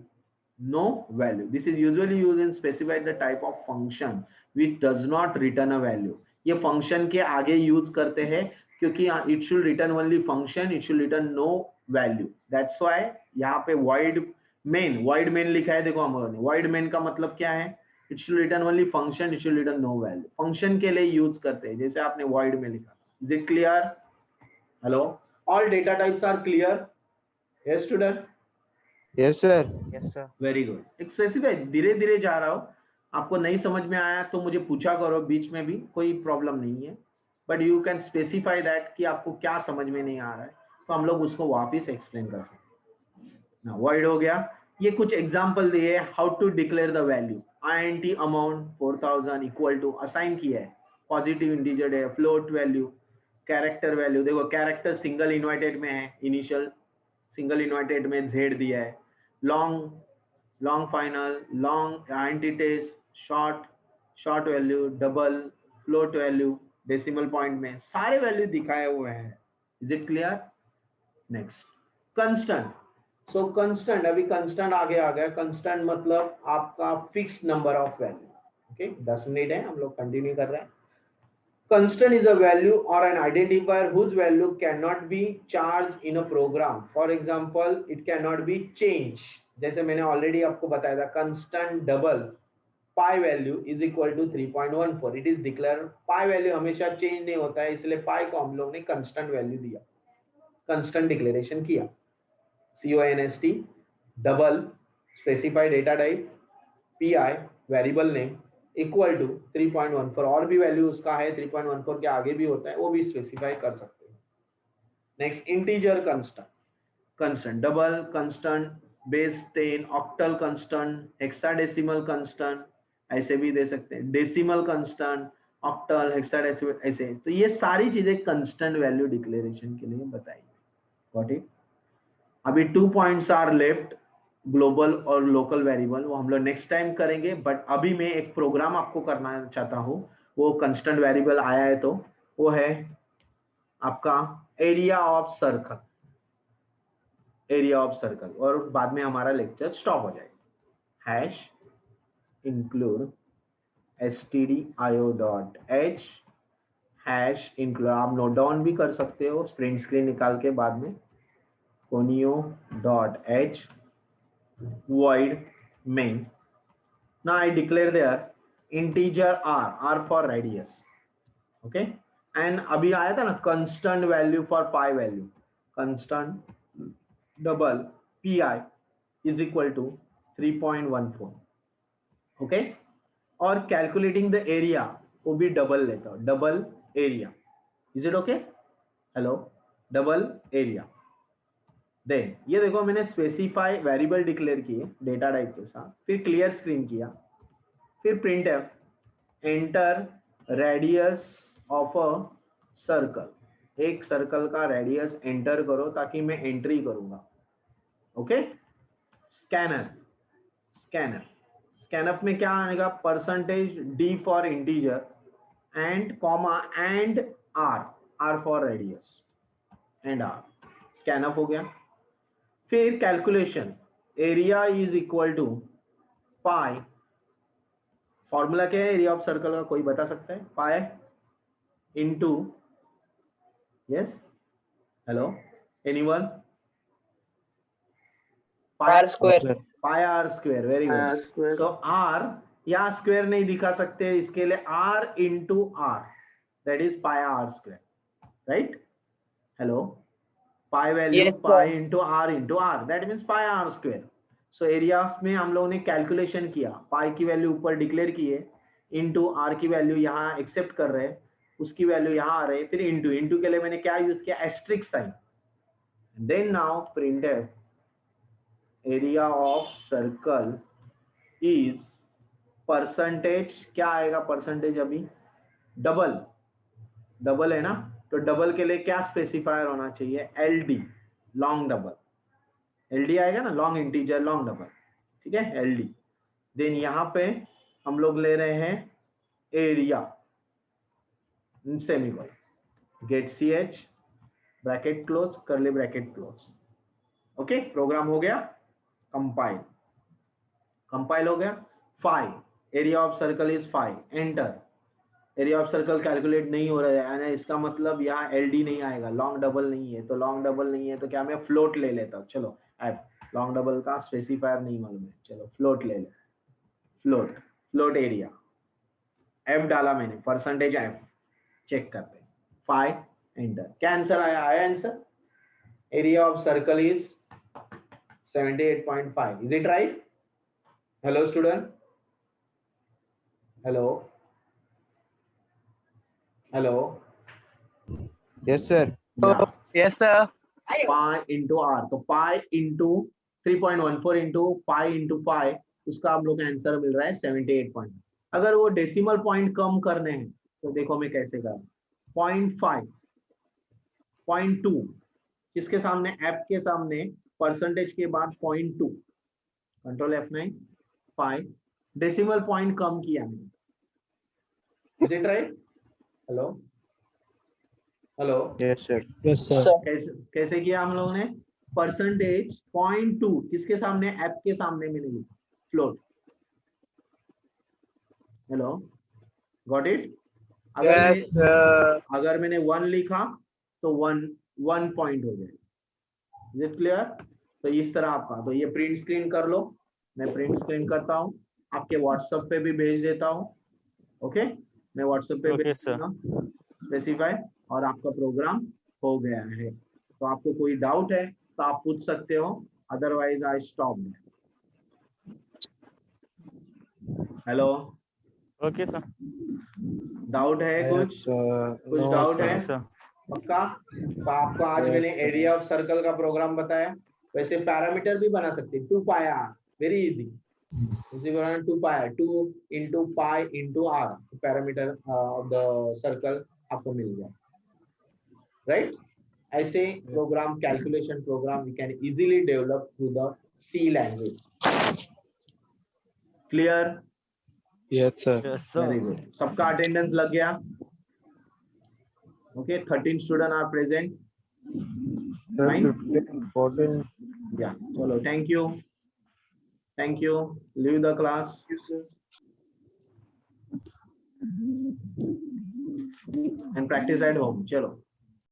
[SPEAKER 1] This is usually used in specify the type of function which does not return a value. ये function के आगे use करते हैं क्योंकि it should return only function, it should return no value. That's why यहाँ पे void main लिखा है. देखो हम लोगों ने void main का मतलब क्या है? It should return only function, it should return no value. Function के लिए यूज करते हैं, जैसे आपने void में लिखा. Is it clear? Hello, all data types are clear? Yes student?
[SPEAKER 2] Yes sir.
[SPEAKER 1] Very good. एक स्पेसिफाई धीरे धीरे जा रहा हूँ, आपको नहीं समझ में आया तो मुझे पूछा करो बीच में भी, कोई प्रॉब्लम नहीं है. But you can specify that कि आपको क्या समझ में नहीं आ रहा है, तो हम लोग उसको वापस एक्सप्लेन कर सकते हैं. ना वॉइड हो गया. ये कुछ एग्जांपल दिए, how to declare the value. INT amount 4000 equal to assign किया है, पॉजिटिव इंटीजर है, फ्लोट वैल्यू, कैरेक्टर वैल्यू. देखो कैरेक्टर सिंगल इन्वर्टेड में है, इनिशियल सिंगल इन्वर्टेड में Z दिया है. Long final, long INT test, short value, double, float value, decimal point में सारे वैल्यू दिखाए हुए हैं. Is it clear? Next constant. So constant, अभी कंस्टेंट आगे आ गया. कंस्टेंट मतलब आपका fix number of value. Okay 10 minute है, हम लोग कंटिन्यू कर रहे हैं. Constant is a value or an identifier whose value cannot be charged in a program. For example, it cannot be changed. जैसे मैंने ऑलरेडी आपको बताया था, constant double pi value is equal to 3.14. It is declared. pi value हमेशा change नहीं होता है, इसलिए pi को हम लोग ने constant value दिया, constant declaration किया. CONST double specify data type, PI variable name equal to 3.14. और भी वैल्यू उसका है 3.14 के आगे भी होता है, वो भी स्पेसिफाई कर सकते हैं. Next integer constant, double constant, base 10, octal constant, hexadecimal constant, ऐसे भी दे सकते हैं. डेसिमल कंस्टेंट, ऑक्टल, हेक्साडेसिमल, ऐसे. तो ये सारी चीजें कंस्टेंट वैल्यू डिक्लेरेशन के लिए बताई. Got it? अभी 2 पॉइंट्स आर लेफ्ट, ग्लोबल और लोकल वेरिएबल, वो हम लोग नेक्स्ट टाइम करेंगे. बट अभी मैं एक प्रोग्राम आपको करना चाहता हूँ. वो कंस्टेंट वेरिएबल आया है, तो वो है आपका एरिया ऑफ सर्कल, और बाद में हमारा लेक्चर स्टॉप हो जाएगा. Hash include stdio.h hash include, आप नोट डाउन भी कर सकते हो प्रिंट स्क्रीन निकाल के बाद में. conio.h void main. Now I declare there integer r for radius. Okay, and अभी आया था ना constant value for pi value, constant double pi is equal to 3.14. Okay, और calculating the area, वो भी डबल लेता हूँ, double area. Is it okay? Hello, double area. Then ये देखो मैंने स्पेसिफाई वेरिएबल डिक्लेयर किए डेटा टाइप के साथ, फिर क्लियर स्क्रीन किया, फिर printf enter radius of a circle. एक सर्कल का रेडियस एंटर करो ताकि मैं एंट्री करूंगा. ओके. स्कैनर, स्कैनर स्कैनअप में क्या आएगा? Percentage D for integer and comma and R, R for radius and R. Scanf हो गया. फिर calculation, area is equal to pi. Formula क्या है एरिया ऑफ सर्कल का, कोई बता सकता है? Pi into, yes, hello, anyone?
[SPEAKER 4] R square.
[SPEAKER 1] Pi R square. Very good.
[SPEAKER 6] square.
[SPEAKER 1] So R, यहाँ स्क्वायर नहीं दिखा सकते, इसके लिए R into R, that is pi R square. Right? Hello, pi value
[SPEAKER 4] Yes, sir.
[SPEAKER 1] Pi into R, that means pi R square. So areas में हम लोगों ने कैलकुलेशन किया, पाई की वैल्यू ऊपर डिक्लेयर किए, इंटू आर की वैल्यू यहाँ एक्सेप्ट कर रहे, उसकी वैल्यू यहाँ आ रही, फिर इंटू, इंटू के लिए मैंने क्या यूज किया? Asterisk sign. Then now print area of circle is percentage, क्या आएगा परसेंटेज? अभी डबल, डबल है ना, तो डबल के लिए क्या स्पेसिफायर होना चाहिए? L D, long double. L D आएगा ना, लॉन्ग इंटीजर लॉन्ग डबल. ठीक है, एल डी. देन यहाँ पे हम लोग ले रहे हैं area semicolon, get C H bracket close, curly bracket close. Okay, program हो गया. कंपाइल, कंपाइल हो गया. 5, area of circle is 5, enter. Area of circle calculate नहीं हो रहा है, यानी इसका मतलब यहाँ एल डी नहीं आएगा, लॉन्ग डबल नहीं है. तो लॉन्ग डबल नहीं है तो क्या मैं फ्लोट ले लेता हूँ? चलो एफ, लॉन्ग डबल का स्पेसिफायर नहीं मालूम है, चलो फ्लोट ले ले. फ्लोट, फ्लोट एरिया, एफ डाला मैंने, परसेंटेज एफ, चेक करते हैं. 5, एंटर. क्या आंसर आया? आया answer. Area of circle is 78.5. Is it right? Hello student, hello, hello.
[SPEAKER 2] Yes, sir.
[SPEAKER 4] Yes, sir.
[SPEAKER 1] Pi into R, तो pi into 3.14 into pi into pi, उसका आप लोग का आंसर मिल रहा है 78 पॉइंट. अगर वो डेसिमल पॉइंट कम करने हैं तो देखो मैं कैसे कर, 0.5, 0.2, किसके सामने? एफ के सामने, परसेंटेज के बाद 0.2, कंट्रोल F9, 5, डेसिमल पॉइंट कम किया मैंने. Is it right? Hello, hello.
[SPEAKER 2] Yes, sir.
[SPEAKER 5] Yes, sir.
[SPEAKER 1] कैसे किया हम लोगों ने? परसेंटेज 0.2 किसके सामने? एफ के सामने मैंने लिखा, float. Hello, got it?
[SPEAKER 4] Yes,
[SPEAKER 1] अगर मैंने 1 लिखा तो 1 पॉइंट हो जाए. Is it clear? तो इस तरह आपका, तो ये प्रिंट स्क्रीन कर लो, मैं प्रिंट स्क्रीन करता हूँ, आपके व्हाट्सएप पे भी भेज देता हूँ. ओके, मैं व्हाट्सएप पे भेज दूंगा स्पेसिफाई, और आपका प्रोग्राम हो गया है. तो आपको कोई डाउट है तो आप पूछ सकते हो, otherwise I stop. Hello,
[SPEAKER 5] Okay, sir.
[SPEAKER 1] Doubt है कुछ? कुछ
[SPEAKER 2] No,
[SPEAKER 1] डाउट
[SPEAKER 2] sir.
[SPEAKER 1] है?
[SPEAKER 5] Sir.
[SPEAKER 1] पक्का? तो आपको आज
[SPEAKER 2] Yes,
[SPEAKER 1] मैंने
[SPEAKER 2] sir.
[SPEAKER 1] एरिया ऑफ सर्कल का प्रोग्राम बताया. वैसे पैरामीटर भी बना सकते हैं, 2 pi R, very easy. 2 pi, 2 into pi into R, parameter of the circle आपको मिल गया. राइट? ऐसे program, calculation program we can easily develop through the C language. Clear?
[SPEAKER 2] Yes, sir.
[SPEAKER 5] Yes, sir.
[SPEAKER 1] Very good. सबका attendance लग गया? Okay, 13 student are present.
[SPEAKER 2] Sir,
[SPEAKER 1] Fine.
[SPEAKER 2] 15, 14.
[SPEAKER 1] Yeah, चलो, thank you, thank you. Leave the class.
[SPEAKER 6] Yes, sir.
[SPEAKER 1] and practice at home. चलो.